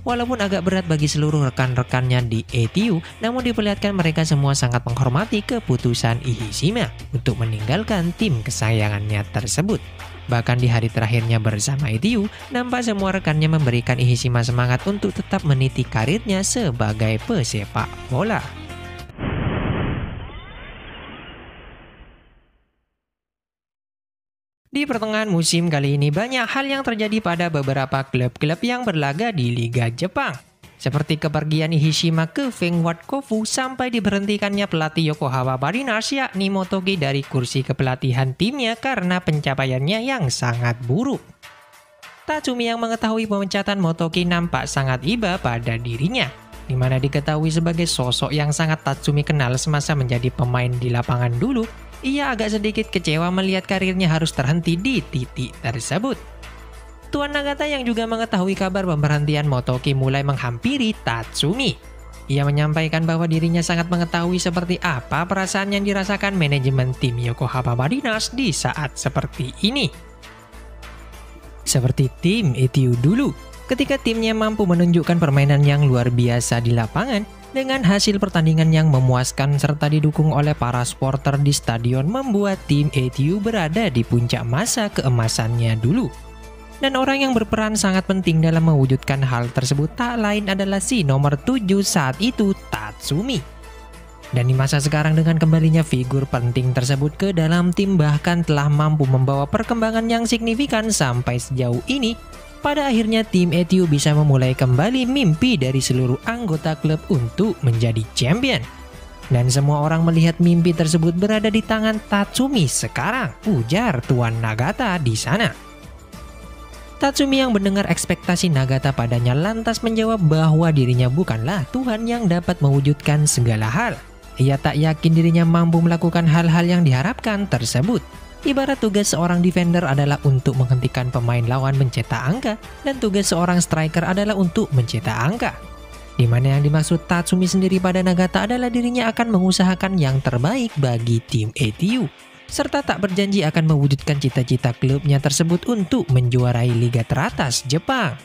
Walaupun agak berat bagi seluruh rekan-rekannya di ATU, namun diperlihatkan mereka semua sangat menghormati keputusan Ihishima untuk meninggalkan tim kesayangannya tersebut. Bahkan di hari terakhirnya bersama ATU, nampak semua rekannya memberikan Ihishima semangat untuk tetap meniti karirnya sebagai pesepak bola. Di pertengahan musim kali ini banyak hal yang terjadi pada beberapa klub-klub yang berlaga di Liga Jepang. seperti kepergian Hishima ke Fengward Kofu sampai diberhentikannya pelatih Yokohama Mariners yakni Motoki dari kursi kepelatihan timnya karena pencapaiannya yang sangat buruk. Tatsumi yang mengetahui pemecatan Motoki nampak sangat iba pada dirinya, di mana diketahui sebagai sosok yang sangat Tatsumi kenal semasa menjadi pemain di lapangan dulu. Ia agak sedikit kecewa melihat karirnya harus terhenti di titik tersebut. Tuan Nagata yang juga mengetahui kabar pemberhentian Motoki mulai menghampiri Tatsumi. Ia menyampaikan bahwa dirinya sangat mengetahui seperti apa perasaan yang dirasakan manajemen tim Yokohama Mariners di saat seperti ini. Seperti tim ETU dulu, ketika timnya mampu menunjukkan permainan yang luar biasa di lapangan, dengan hasil pertandingan yang memuaskan serta didukung oleh para supporter di stadion membuat tim ETU berada di puncak masa keemasannya dulu. Dan orang yang berperan sangat penting dalam mewujudkan hal tersebut tak lain adalah si nomor 7 saat itu, Tatsumi. Dan di masa sekarang dengan kembalinya figur penting tersebut ke dalam tim bahkan telah mampu membawa perkembangan yang signifikan sampai sejauh ini. Pada akhirnya tim ETU bisa memulai kembali mimpi dari seluruh anggota klub untuk menjadi champion. Dan semua orang melihat mimpi tersebut berada di tangan Tatsumi sekarang, ujar Tuan Nagata di sana. Tatsumi yang mendengar ekspektasi Nagata padanya lantas menjawab bahwa dirinya bukanlah Tuhan yang dapat mewujudkan segala hal. Ia tak yakin dirinya mampu melakukan hal-hal yang diharapkan tersebut. Ibarat tugas seorang defender adalah untuk menghentikan pemain lawan mencetak angka, dan tugas seorang striker adalah untuk mencetak angka. Di mana yang dimaksud Tatsumi sendiri pada Nagata adalah dirinya akan mengusahakan yang terbaik bagi tim ETU, serta tak berjanji akan mewujudkan cita-cita klubnya tersebut untuk menjuarai liga teratas Jepang.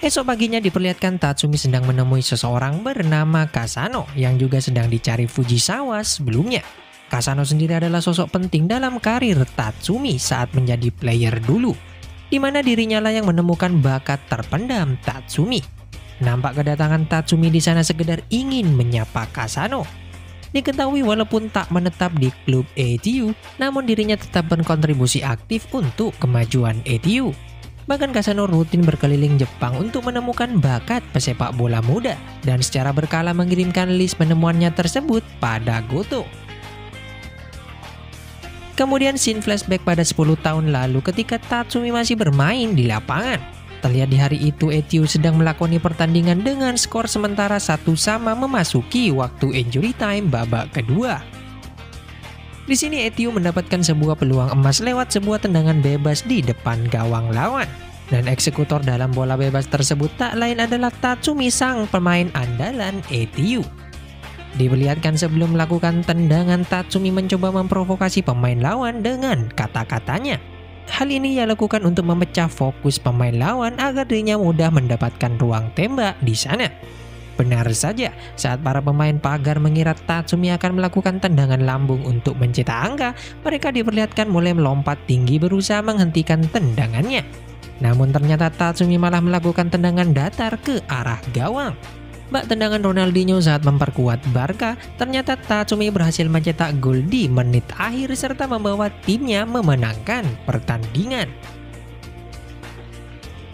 Esok paginya diperlihatkan Tatsumi sedang menemui seseorang bernama Kasano yang juga sedang dicari Fujisawa sebelumnya. Kasano sendiri adalah sosok penting dalam karir Tatsumi saat menjadi player dulu, di mana dirinya lah yang menemukan bakat terpendam Tatsumi. Nampak kedatangan Tatsumi di sana sekedar ingin menyapa Kasano. Diketahui walaupun tak menetap di klub ETU, namun dirinya tetap berkontribusi aktif untuk kemajuan ETU. Bahkan Kasano rutin berkeliling Jepang untuk menemukan bakat pesepak bola muda dan secara berkala mengirimkan list penemuannya tersebut pada Goto. Kemudian scene flashback pada 10 tahun lalu ketika Tatsumi masih bermain di lapangan. Terlihat di hari itu ETU sedang melakoni pertandingan dengan skor sementara 1-1 memasuki waktu injury time babak kedua. Di sini ETU mendapatkan sebuah peluang emas lewat sebuah tendangan bebas di depan gawang lawan. Dan eksekutor dalam bola bebas tersebut tak lain adalah Tatsumi, sang pemain andalan ETU. Diperlihatkan sebelum melakukan tendangan, Tatsumi mencoba memprovokasi pemain lawan dengan kata-katanya. Hal ini ia lakukan untuk memecah fokus pemain lawan agar dirinya mudah mendapatkan ruang tembak di sana. Benar saja, saat para pemain pagar mengira Tatsumi akan melakukan tendangan lambung untuk mencetak angka, mereka diperlihatkan mulai melompat tinggi berusaha menghentikan tendangannya. Namun ternyata Tatsumi malah melakukan tendangan datar ke arah gawang. Bak tendangan Ronaldinho saat memperkuat Barca, ternyata Tatsumi berhasil mencetak gol di menit akhir serta membawa timnya memenangkan pertandingan.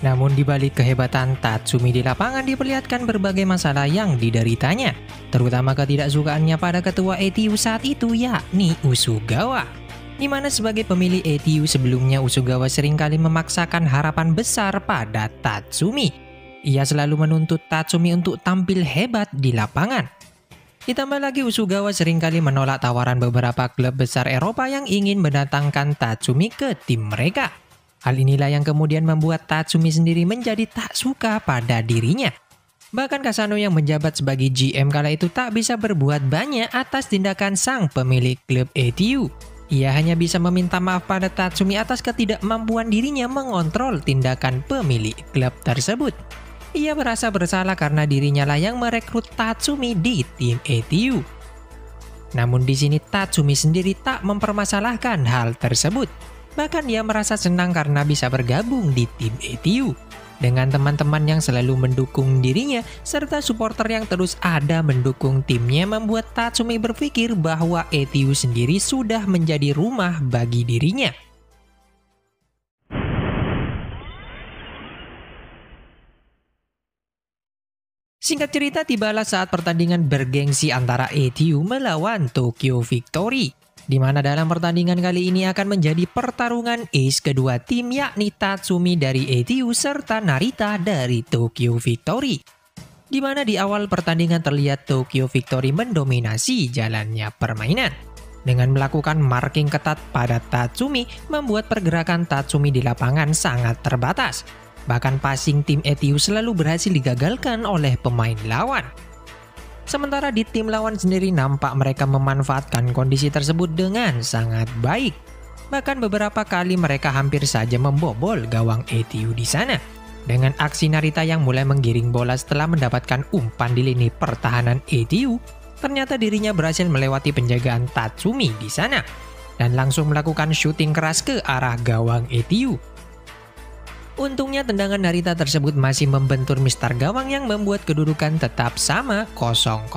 Namun di balik kehebatan Tatsumi di lapangan diperlihatkan berbagai masalah yang dideritanya, terutama ketidaksukaannya pada ketua ETU saat itu yakni Usugawa. Di mana sebagai pemilik ETU sebelumnya Usugawa seringkali memaksakan harapan besar pada Tatsumi. Ia selalu menuntut Tatsumi untuk tampil hebat di lapangan. Ditambah lagi Usugawa seringkali menolak tawaran beberapa klub besar Eropa yang ingin mendatangkan Tatsumi ke tim mereka. Hal inilah yang kemudian membuat Tatsumi sendiri menjadi tak suka pada dirinya. Bahkan Kasano yang menjabat sebagai GM kala itu tak bisa berbuat banyak atas tindakan sang pemilik klub ETU. Ia hanya bisa meminta maaf pada Tatsumi atas ketidakmampuan dirinya mengontrol tindakan pemilik klub tersebut. Ia merasa bersalah karena dirinya lah yang merekrut Tatsumi di tim ETU. Namun di sini Tatsumi sendiri tak mempermasalahkan hal tersebut. Bahkan ia merasa senang karena bisa bergabung di tim ETU. Dengan teman-teman yang selalu mendukung dirinya, serta supporter yang terus ada mendukung timnya membuat Tatsumi berpikir bahwa ETU sendiri sudah menjadi rumah bagi dirinya. Singkat cerita, tibalah saat pertandingan bergengsi antara ETU melawan Tokyo Victory, di mana dalam pertandingan kali ini akan menjadi pertarungan ace kedua tim, yakni Tatsumi dari ETU serta Narita dari Tokyo Victory. Di mana di awal pertandingan terlihat Tokyo Victory mendominasi jalannya permainan. Dengan melakukan marking ketat pada Tatsumi, membuat pergerakan Tatsumi di lapangan sangat terbatas. Bahkan passing tim ETU selalu berhasil digagalkan oleh pemain lawan. Sementara di tim lawan sendiri nampak mereka memanfaatkan kondisi tersebut dengan sangat baik. Bahkan beberapa kali mereka hampir saja membobol gawang ETU di sana. Dengan aksi Narita yang mulai menggiring bola setelah mendapatkan umpan di lini pertahanan ETU, ternyata dirinya berhasil melewati penjagaan Tatsumi di sana dan langsung melakukan syuting keras ke arah gawang ETU. Untungnya tendangan Narita tersebut masih membentur mistar gawang yang membuat kedudukan tetap sama 0-0.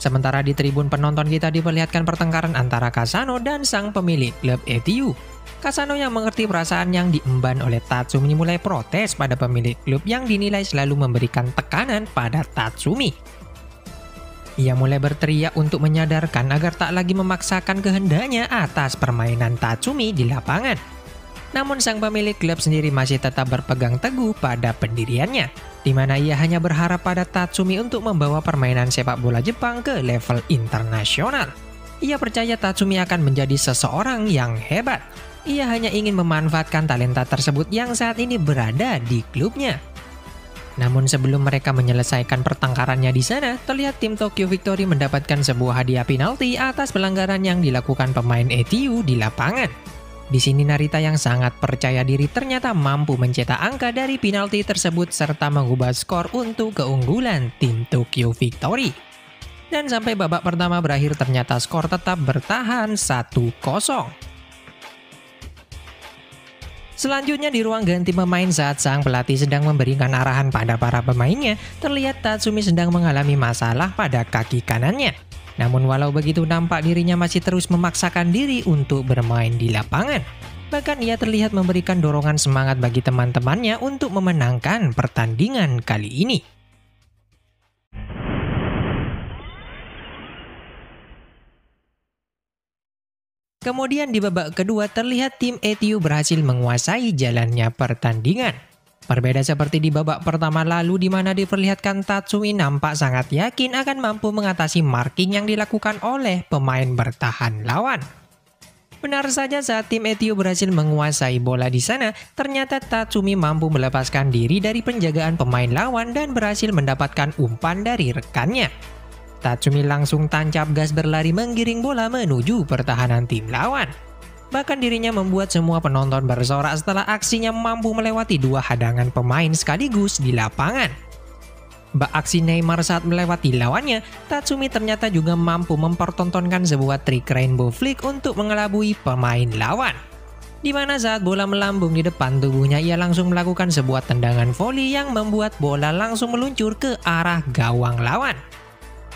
Sementara di tribun penonton kita diperlihatkan pertengkaran antara Kasano dan sang pemilik klub ETU. Kasano yang mengerti perasaan yang diemban oleh Tatsumi mulai protes pada pemilik klub yang dinilai selalu memberikan tekanan pada Tatsumi. Ia mulai berteriak untuk menyadarkan agar tak lagi memaksakan kehendaknya atas permainan Tatsumi di lapangan. Namun sang pemilik klub sendiri masih tetap berpegang teguh pada pendiriannya, di mana ia hanya berharap pada Tatsumi untuk membawa permainan sepak bola Jepang ke level internasional. Ia percaya Tatsumi akan menjadi seseorang yang hebat. Ia hanya ingin memanfaatkan talenta tersebut yang saat ini berada di klubnya. Namun sebelum mereka menyelesaikan pertengkarannya di sana, terlihat tim Tokyo Victory mendapatkan sebuah hadiah penalti atas pelanggaran yang dilakukan pemain ETU di lapangan. Di sini Narita yang sangat percaya diri ternyata mampu mencetak angka dari penalti tersebut serta mengubah skor untuk keunggulan tim Tokyo Victory. Dan sampai babak pertama berakhir ternyata skor tetap bertahan 1-0. Selanjutnya di ruang ganti pemain saat sang pelatih sedang memberikan arahan pada para pemainnya, terlihat Tatsumi sedang mengalami masalah pada kaki kanannya. Namun walau begitu nampak dirinya masih terus memaksakan diri untuk bermain di lapangan. Bahkan ia terlihat memberikan dorongan semangat bagi teman-temannya untuk memenangkan pertandingan kali ini. Kemudian di babak kedua terlihat tim ETU berhasil menguasai jalannya pertandingan. Berbeda seperti di babak pertama lalu di mana diperlihatkan Tatsumi nampak sangat yakin akan mampu mengatasi marking yang dilakukan oleh pemain bertahan lawan. Benar saja saat tim ETU berhasil menguasai bola di sana, ternyata Tatsumi mampu melepaskan diri dari penjagaan pemain lawan dan berhasil mendapatkan umpan dari rekannya. Tatsumi langsung tancap gas berlari menggiring bola menuju pertahanan tim lawan. Bahkan dirinya membuat semua penonton bersorak setelah aksinya mampu melewati dua hadangan pemain sekaligus di lapangan. Bak aksi Neymar saat melewati lawannya, Tatsumi ternyata juga mampu mempertontonkan sebuah trik rainbow flick untuk mengelabui pemain lawan. Di mana saat bola melambung di depan tubuhnya, ia langsung melakukan sebuah tendangan voli yang membuat bola langsung meluncur ke arah gawang lawan.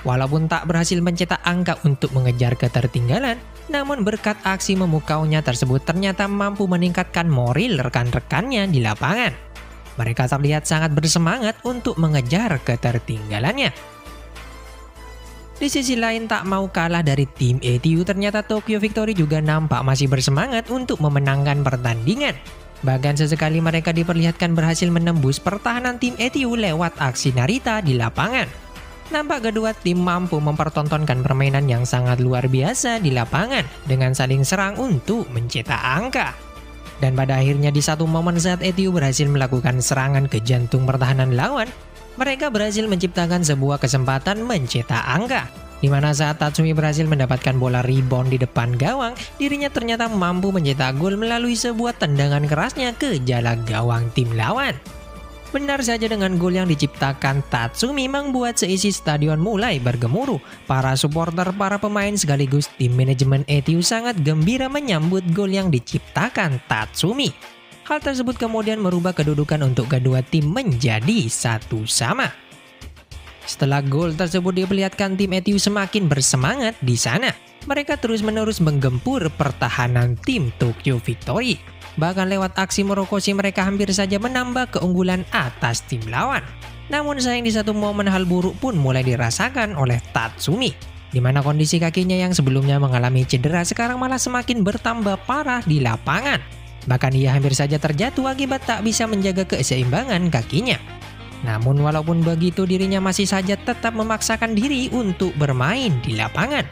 Walaupun tak berhasil mencetak angka untuk mengejar ketertinggalan, namun berkat aksi memukaunya tersebut ternyata mampu meningkatkan moral rekan-rekannya di lapangan. Mereka terlihat sangat bersemangat untuk mengejar ketertinggalannya. Di sisi lain tak mau kalah dari tim ETU, ternyata Tokyo Victory juga nampak masih bersemangat untuk memenangkan pertandingan. Bahkan sesekali mereka diperlihatkan berhasil menembus pertahanan tim ETU lewat aksi Narita di lapangan. Nampak kedua tim mampu mempertontonkan permainan yang sangat luar biasa di lapangan dengan saling serang untuk mencetak angka. Dan pada akhirnya di satu momen saat ETU berhasil melakukan serangan ke jantung pertahanan lawan, mereka berhasil menciptakan sebuah kesempatan mencetak angka. Di mana saat Tatsumi berhasil mendapatkan bola rebound di depan gawang, dirinya ternyata mampu mencetak gol melalui sebuah tendangan kerasnya ke jala gawang tim lawan. Benar saja dengan gol yang diciptakan Tatsumi membuat seisi stadion mulai bergemuruh. Para supporter, para pemain sekaligus tim manajemen ETU sangat gembira menyambut gol yang diciptakan Tatsumi. Hal tersebut kemudian merubah kedudukan untuk kedua tim menjadi 1-1. Setelah gol tersebut diperlihatkan tim ETU semakin bersemangat di sana. Mereka terus-menerus menggempur pertahanan tim Tokyo Victory. Bahkan lewat aksi merokosi mereka hampir saja menambah keunggulan atas tim lawan. Namun sayang di satu momen hal buruk pun mulai dirasakan oleh Tatsumi, di mana kondisi kakinya yang sebelumnya mengalami cedera sekarang malah semakin bertambah parah di lapangan. Bahkan ia hampir saja terjatuh akibat tak bisa menjaga keseimbangan kakinya. Namun walaupun begitu dirinya masih saja tetap memaksakan diri untuk bermain di lapangan.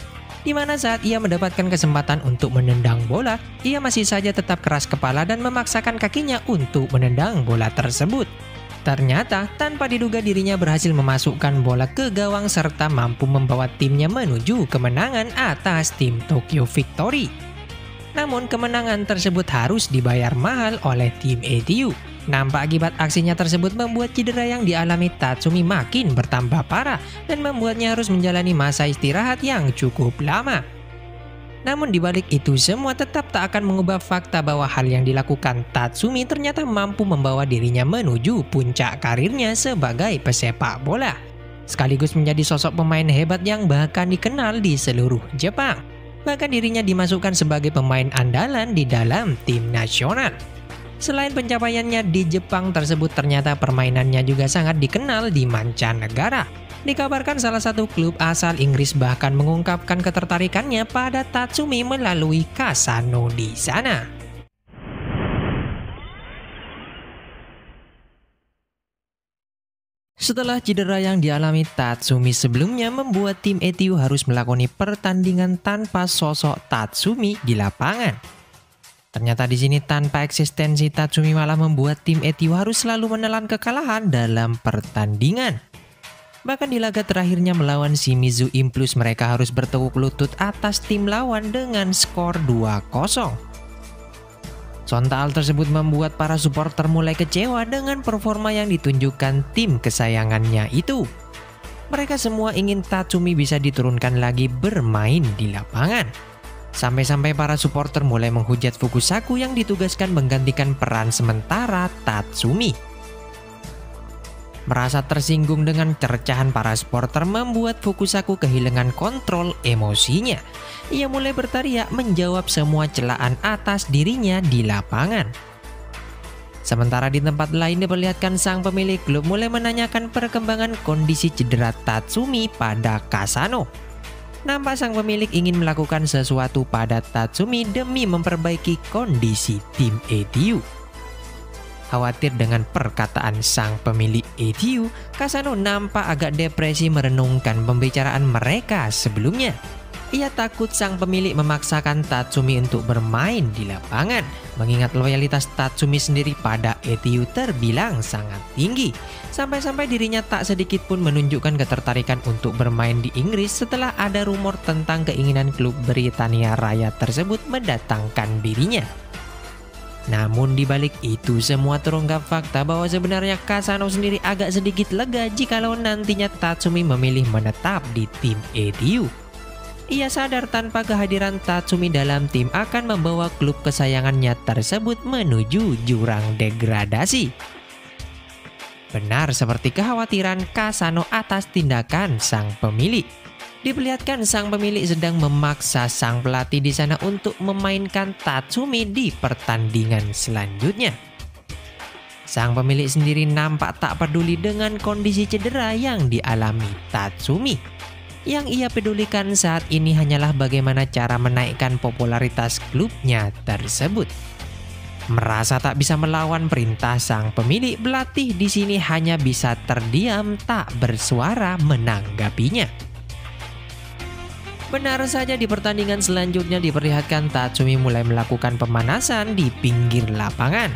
Di mana saat ia mendapatkan kesempatan untuk menendang bola, ia masih saja tetap keras kepala dan memaksakan kakinya untuk menendang bola tersebut. Ternyata tanpa diduga dirinya berhasil memasukkan bola ke gawang serta mampu membawa timnya menuju kemenangan atas tim Tokyo Victory. Namun kemenangan tersebut harus dibayar mahal oleh tim ETU. Nampak akibat aksinya tersebut membuat cedera yang dialami Tatsumi makin bertambah parah dan membuatnya harus menjalani masa istirahat yang cukup lama. Namun dibalik itu semua tetap tak akan mengubah fakta bahwa hal yang dilakukan Tatsumi ternyata mampu membawa dirinya menuju puncak karirnya sebagai pesepak bola. Sekaligus menjadi sosok pemain hebat yang bahkan dikenal di seluruh Jepang. Bahkan dirinya dimasukkan sebagai pemain andalan di dalam tim nasional. Selain pencapaiannya di Jepang tersebut, ternyata permainannya juga sangat dikenal di mancanegara. Dikabarkan salah satu klub asal Inggris bahkan mengungkapkan ketertarikannya pada Tatsumi melalui Kasano di sana. Setelah cedera yang dialami Tatsumi sebelumnya membuat tim ETU harus melakoni pertandingan tanpa sosok Tatsumi di lapangan. Ternyata di sini tanpa eksistensi Tatsumi malah membuat tim ETU harus selalu menelan kekalahan dalam pertandingan. Bahkan di laga terakhirnya melawan Shimizu Impulse mereka harus bertekuk lutut atas tim lawan dengan skor 2-0. Sontak hal tersebut membuat para supporter mulai kecewa dengan performa yang ditunjukkan tim kesayangannya itu. Mereka semua ingin Tatsumi bisa diturunkan lagi bermain di lapangan. Sampai-sampai para supporter mulai menghujat Fukusaku yang ditugaskan menggantikan peran sementara Tatsumi. Merasa tersinggung dengan cercahan para supporter membuat Fukusaku kehilangan kontrol emosinya. Ia mulai berteriak menjawab semua celaan atas dirinya di lapangan. Sementara di tempat lain diperlihatkan sang pemilik klub mulai menanyakan perkembangan kondisi cedera Tatsumi pada Kasano. Nampak sang pemilik ingin melakukan sesuatu pada Tatsumi demi memperbaiki kondisi tim ETU. Khawatir dengan perkataan sang pemilik ETU, Kasano nampak agak depresi merenungkan pembicaraan mereka sebelumnya. Ia takut sang pemilik memaksakan Tatsumi untuk bermain di lapangan, mengingat loyalitas Tatsumi sendiri pada ETU terbilang sangat tinggi. Sampai-sampai dirinya tak sedikit pun menunjukkan ketertarikan untuk bermain di Inggris setelah ada rumor tentang keinginan klub Britania Raya tersebut mendatangkan dirinya. Namun dibalik itu semua terungkap fakta bahwa sebenarnya Kasano sendiri agak sedikit lega jikalau nantinya Tatsumi memilih menetap di tim ETU. Ia sadar tanpa kehadiran Tatsumi dalam tim akan membawa klub kesayangannya tersebut menuju jurang degradasi. Benar seperti kekhawatiran Kasano atas tindakan sang pemilik. Diperlihatkan sang pemilik sedang memaksa sang pelatih di sana untuk memainkan Tatsumi di pertandingan selanjutnya. Sang pemilik sendiri nampak tak peduli dengan kondisi cedera yang dialami Tatsumi. Yang ia pedulikan saat ini hanyalah bagaimana cara menaikkan popularitas klubnya tersebut. Merasa tak bisa melawan perintah sang pemilik, pelatih di sini hanya bisa terdiam tak bersuara menanggapinya. Benar saja di pertandingan selanjutnya diperlihatkan Tatsumi mulai melakukan pemanasan di pinggir lapangan.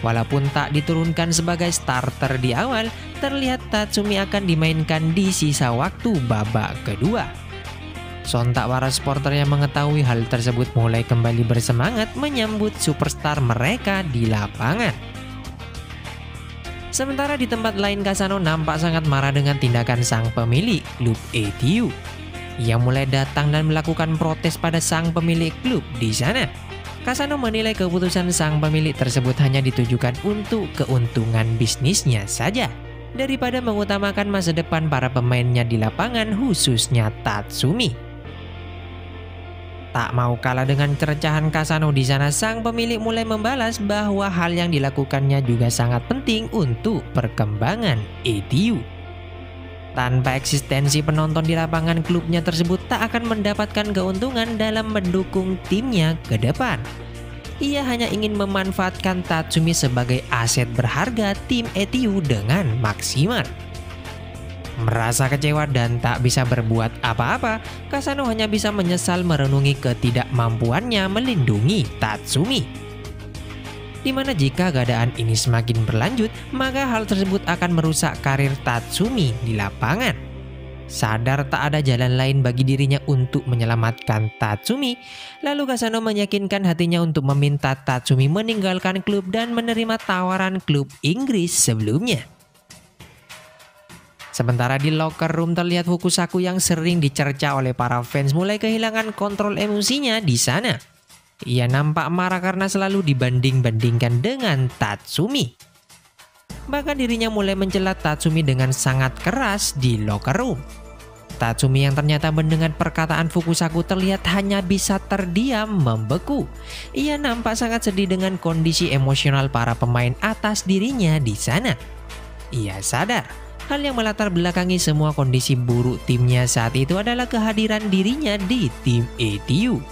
Walaupun tak diturunkan sebagai starter di awal, terlihat Tatsumi akan dimainkan di sisa waktu babak kedua. Sontak para supporter yang mengetahui hal tersebut mulai kembali bersemangat menyambut superstar mereka di lapangan. Sementara di tempat lain Kasano nampak sangat marah dengan tindakan sang pemilik klub ETU. Ia mulai datang dan melakukan protes pada sang pemilik klub di sana. Kasano menilai keputusan sang pemilik tersebut hanya ditujukan untuk keuntungan bisnisnya saja, daripada mengutamakan masa depan para pemainnya di lapangan khususnya Tatsumi. tak mau kalah dengan cercahan Kasano di sana, sang pemilik mulai membalas bahwa hal yang dilakukannya juga sangat penting untuk perkembangan ETU. Tanpa eksistensi penonton di lapangan, klubnya tersebut tak akan mendapatkan keuntungan dalam mendukung timnya ke depan. Ia hanya ingin memanfaatkan Tatsumi sebagai aset berharga tim ETU dengan maksimal. Merasa kecewa dan tak bisa berbuat apa-apa, Kasano hanya bisa menyesal merenungi ketidakmampuannya melindungi Tatsumi. Dimana jika keadaan ini semakin berlanjut, maka hal tersebut akan merusak karir Tatsumi di lapangan. Sadar tak ada jalan lain bagi dirinya untuk menyelamatkan Tatsumi, lalu Kasano meyakinkan hatinya untuk meminta Tatsumi meninggalkan klub dan menerima tawaran klub Inggris sebelumnya. Sementara di locker room terlihat Fukusaku yang sering dicerca oleh para fans mulai kehilangan kontrol emosinya di sana. Ia nampak marah karena selalu dibanding-bandingkan dengan Tatsumi. Bahkan dirinya mulai mencela Tatsumi dengan sangat keras di locker room. Tatsumi yang ternyata mendengar perkataan Fukusaku terlihat hanya bisa terdiam membeku. Ia nampak sangat sedih dengan kondisi emosional para pemain atas dirinya di sana. Ia sadar hal yang melatar belakangi semua kondisi buruk timnya saat itu adalah kehadiran dirinya di tim ETU.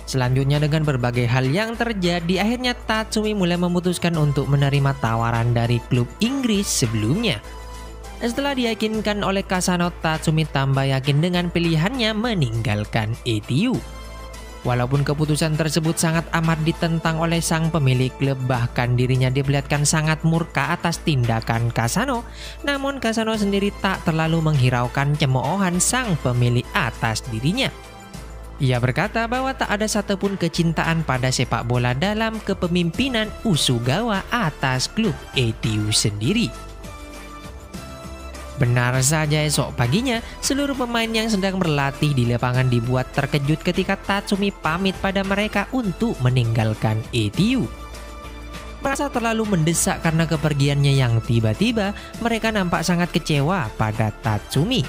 Selanjutnya dengan berbagai hal yang terjadi, akhirnya Tatsumi mulai memutuskan untuk menerima tawaran dari klub Inggris sebelumnya. Setelah diyakinkan oleh Kasano, Tatsumi tambah yakin dengan pilihannya meninggalkan ETU. Walaupun keputusan tersebut sangat amat ditentang oleh sang pemilik klub, bahkan dirinya diperlihatkan sangat murka atas tindakan Kasano, namun Kasano sendiri tak terlalu menghiraukan cemoohan sang pemilik atas dirinya. Ia berkata bahwa tak ada satupun kecintaan pada sepak bola dalam kepemimpinan Usugawa atas klub ETU sendiri. Benar saja, esok paginya seluruh pemain yang sedang berlatih di lapangan dibuat terkejut ketika Tatsumi pamit pada mereka untuk meninggalkan ETU. Merasa terlalu mendesak karena kepergiannya yang tiba-tiba, mereka nampak sangat kecewa pada Tatsumi.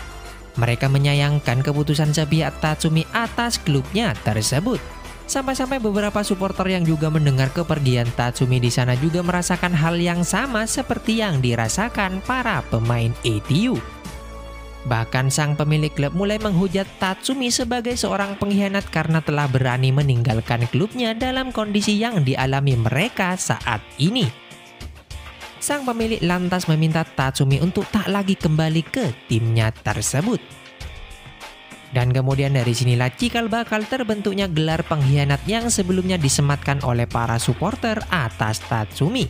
Mereka menyayangkan keputusan sepihak Tatsumi atas klubnya tersebut. Sampai-sampai beberapa supporter yang juga mendengar kepergian Tatsumi di sana juga merasakan hal yang sama seperti yang dirasakan para pemain ETU. Bahkan sang pemilik klub mulai menghujat Tatsumi sebagai seorang pengkhianat karena telah berani meninggalkan klubnya dalam kondisi yang dialami mereka saat ini. Sang pemilik lantas meminta Tatsumi untuk tak lagi kembali ke timnya tersebut. Dan kemudian dari sinilah cikal bakal terbentuknya gelar pengkhianat yang sebelumnya disematkan oleh para supporter atas Tatsumi.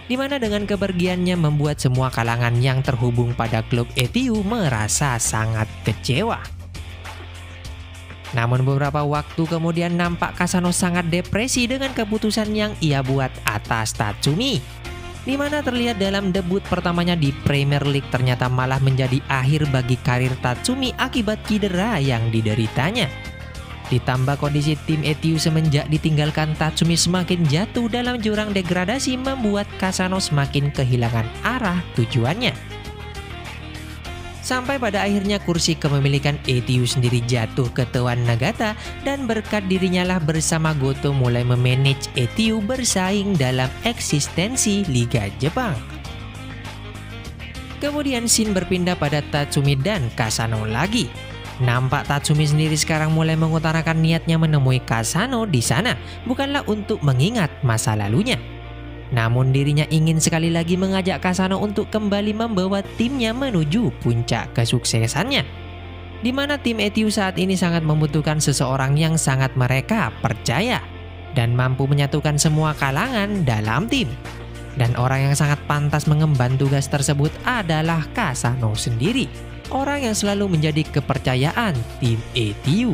Dimana dengan kepergiannya membuat semua kalangan yang terhubung pada klub ETU merasa sangat kecewa. Namun beberapa waktu kemudian nampak Kasano sangat depresi dengan keputusan yang ia buat atas Tatsumi. Dimana terlihat dalam debut pertamanya di Premier League ternyata malah menjadi akhir bagi karir Tatsumi akibat cedera yang dideritanya. Ditambah kondisi tim ETU semenjak ditinggalkan Tatsumi semakin jatuh dalam jurang degradasi membuat Kasano semakin kehilangan arah tujuannya. Sampai pada akhirnya kursi kepemilikan ETU sendiri jatuh ke Tuan Nagata dan berkat dirinya lah bersama Goto mulai memanage ETU bersaing dalam eksistensi Liga Jepang. Kemudian scene berpindah pada Tatsumi dan Kasano lagi. Nampak Tatsumi sendiri sekarang mulai mengutarakan niatnya menemui Kasano di sana, bukanlah untuk mengingat masa lalunya. Namun dirinya ingin sekali lagi mengajak Kasano untuk kembali membawa timnya menuju puncak kesuksesannya. Di mana tim ETU saat ini sangat membutuhkan seseorang yang sangat mereka percaya dan mampu menyatukan semua kalangan dalam tim. Dan orang yang sangat pantas mengemban tugas tersebut adalah Kasano sendiri, orang yang selalu menjadi kepercayaan tim ETU.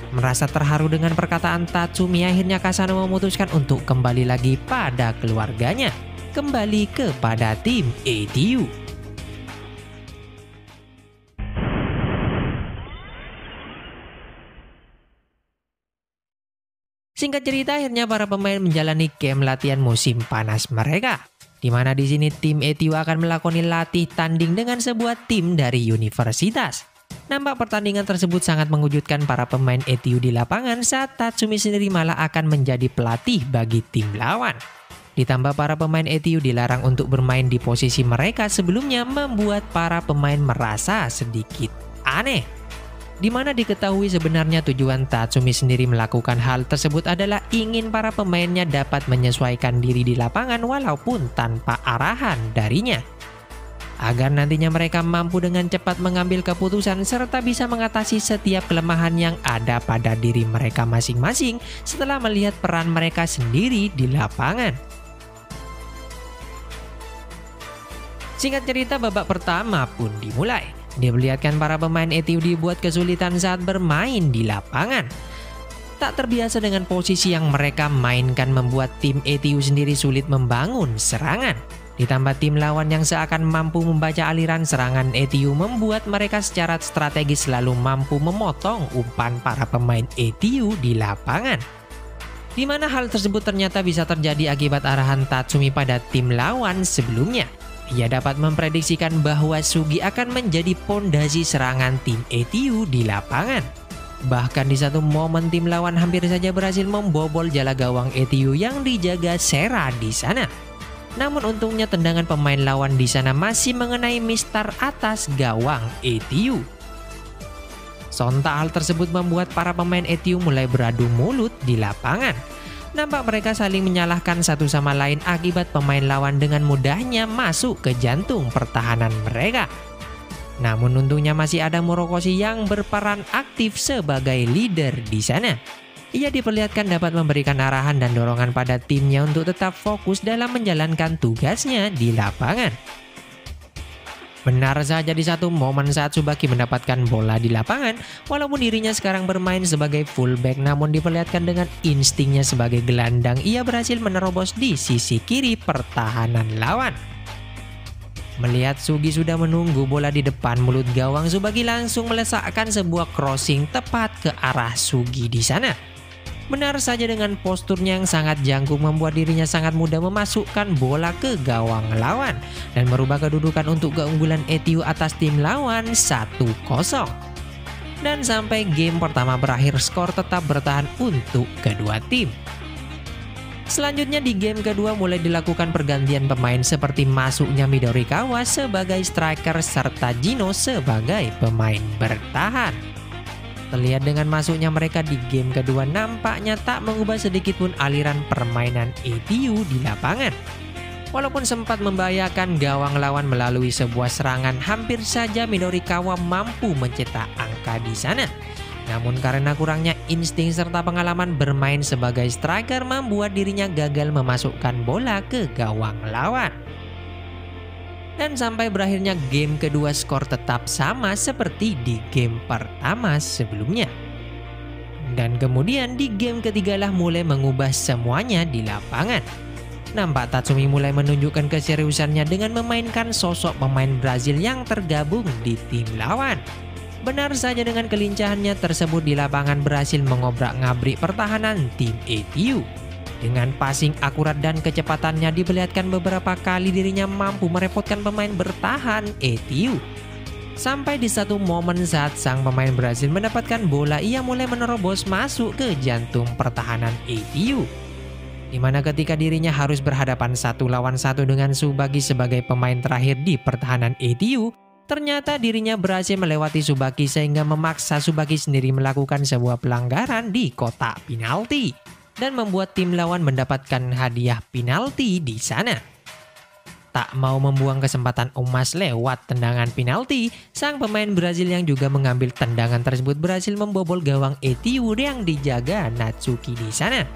Merasa terharu dengan perkataan Tatsumi, akhirnya Kasano memutuskan untuk kembali lagi pada keluarganya, kembali kepada tim ETU. Singkat cerita, akhirnya para pemain menjalani camp latihan musim panas mereka, di mana di sini tim ETU akan melakoni latih tanding dengan sebuah tim dari universitas. Nampak pertandingan tersebut sangat mengejutkan para pemain ETU di lapangan saat Tatsumi sendiri malah akan menjadi pelatih bagi tim lawan. Ditambah para pemain ETU dilarang untuk bermain di posisi mereka sebelumnya membuat para pemain merasa sedikit aneh. Di mana diketahui sebenarnya tujuan Tatsumi sendiri melakukan hal tersebut adalah ingin para pemainnya dapat menyesuaikan diri di lapangan walaupun tanpa arahan darinya. Agar nantinya mereka mampu dengan cepat mengambil keputusan serta bisa mengatasi setiap kelemahan yang ada pada diri mereka masing-masing setelah melihat peran mereka sendiri di lapangan. Singkat cerita, babak pertama pun dimulai. Diperlihatkan para pemain ETU dibuat kesulitan saat bermain di lapangan. Tak terbiasa dengan posisi yang mereka mainkan membuat tim ETU sendiri sulit membangun serangan. Ditambah tim lawan yang seakan mampu membaca aliran serangan ETU membuat mereka secara strategis selalu mampu memotong umpan para pemain ETU di lapangan. Di mana hal tersebut ternyata bisa terjadi akibat arahan Tatsumi pada tim lawan sebelumnya. Ia dapat memprediksikan bahwa Sugi akan menjadi pondasi serangan tim ETU di lapangan. Bahkan di satu momen tim lawan hampir saja berhasil membobol jala gawang ETU yang dijaga Sera di sana. Namun untungnya tendangan pemain lawan di sana masih mengenai mistar atas gawang ETU. Sontak hal tersebut membuat para pemain ETU mulai beradu mulut di lapangan. Nampak mereka saling menyalahkan satu sama lain akibat pemain lawan dengan mudahnya masuk ke jantung pertahanan mereka. Namun untungnya masih ada Morokoshi yang berperan aktif sebagai leader di sana. Ia diperlihatkan dapat memberikan arahan dan dorongan pada timnya untuk tetap fokus dalam menjalankan tugasnya di lapangan. Benar saja di satu momen saat Tsubaki mendapatkan bola di lapangan, walaupun dirinya sekarang bermain sebagai fullback namun diperlihatkan dengan instingnya sebagai gelandang, ia berhasil menerobos di sisi kiri pertahanan lawan. Melihat Sugi sudah menunggu bola di depan mulut gawang, Tsubaki langsung melesakkan sebuah crossing tepat ke arah Sugi di sana. Benar saja dengan posturnya yang sangat jangkung membuat dirinya sangat mudah memasukkan bola ke gawang lawan dan merubah kedudukan untuk keunggulan ETU atas tim lawan 1-0. Dan sampai game pertama berakhir, skor tetap bertahan untuk kedua tim. Selanjutnya di game kedua mulai dilakukan pergantian pemain seperti masuknya Midorikawa sebagai striker serta Jino sebagai pemain bertahan. Terlihat dengan masuknya mereka di game kedua nampaknya tak mengubah sedikitpun aliran permainan ETU di lapangan. Walaupun sempat membahayakan gawang lawan melalui sebuah serangan, hampir saja Midorikawa mampu mencetak angka di sana. Namun karena kurangnya insting serta pengalaman bermain sebagai striker membuat dirinya gagal memasukkan bola ke gawang lawan. Dan sampai berakhirnya game kedua, skor tetap sama seperti di game pertama sebelumnya. Dan kemudian di game ketiga lah mulai mengubah semuanya di lapangan. Nampak Tatsumi mulai menunjukkan keseriusannya dengan memainkan sosok pemain Brazil yang tergabung di tim lawan. Benar saja dengan kelincahannya tersebut di lapangan berhasil mengobrak-ngabrik pertahanan tim ETU. Dengan passing akurat dan kecepatannya diperlihatkan beberapa kali dirinya mampu merepotkan pemain bertahan ETU. Sampai di satu momen saat sang pemain Brazil mendapatkan bola, ia mulai menerobos masuk ke jantung pertahanan ETU. Dimana ketika dirinya harus berhadapan 1 lawan 1 dengan Tsubaki sebagai pemain terakhir di pertahanan ETU, ternyata dirinya berhasil melewati Tsubaki sehingga memaksa Tsubaki sendiri melakukan sebuah pelanggaran di kotak penalti dan membuat tim lawan mendapatkan hadiah penalti di sana. Tak mau membuang kesempatan emas lewat tendangan penalti, sang pemain Brazil yang juga mengambil tendangan tersebut berhasil membobol gawang ETU yang dijaga Natsuki di sana.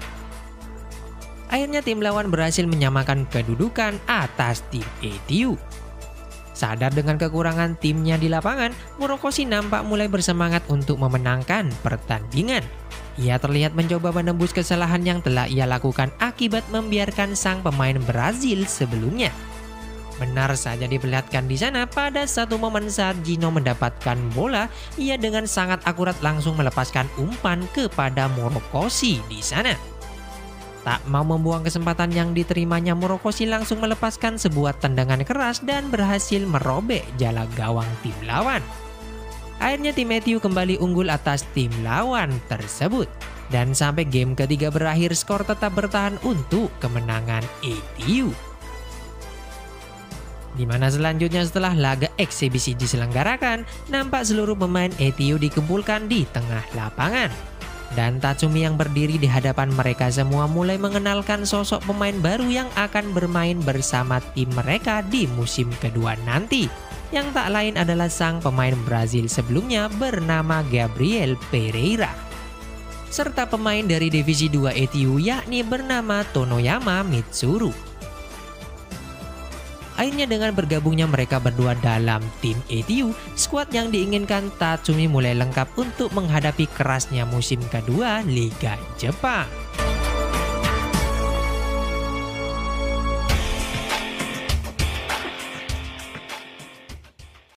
Akhirnya tim lawan berhasil menyamakan kedudukan atas tim ETU. Sadar dengan kekurangan timnya di lapangan, Morokoshi nampak mulai bersemangat untuk memenangkan pertandingan. Ia terlihat mencoba menembus kesalahan yang telah ia lakukan akibat membiarkan sang pemain Brazil sebelumnya. Benar saja diperlihatkan di sana pada satu momen saat Jino mendapatkan bola, ia dengan sangat akurat langsung melepaskan umpan kepada Morokoshi di sana. Tak mau membuang kesempatan yang diterimanya, Morokoshi langsung melepaskan sebuah tendangan keras dan berhasil merobek jala gawang tim lawan. Akhirnya tim ETU kembali unggul atas tim lawan tersebut. Dan sampai game ketiga berakhir, skor tetap bertahan untuk kemenangan ETU. Di mana selanjutnya setelah laga eksibisi diselenggarakan, nampak seluruh pemain ETU dikumpulkan di tengah lapangan. Dan Tatsumi yang berdiri di hadapan mereka semua mulai mengenalkan sosok pemain baru yang akan bermain bersama tim mereka di musim kedua nanti. Yang tak lain adalah sang pemain Brazil sebelumnya bernama Gabriel Pereira. Serta pemain dari divisi 2 ETU yakni bernama Tonoyama Mitsuru. Akhirnya dengan bergabungnya mereka berdua dalam tim ETU, skuad yang diinginkan Tatsumi mulai lengkap untuk menghadapi kerasnya musim kedua Liga Jepang.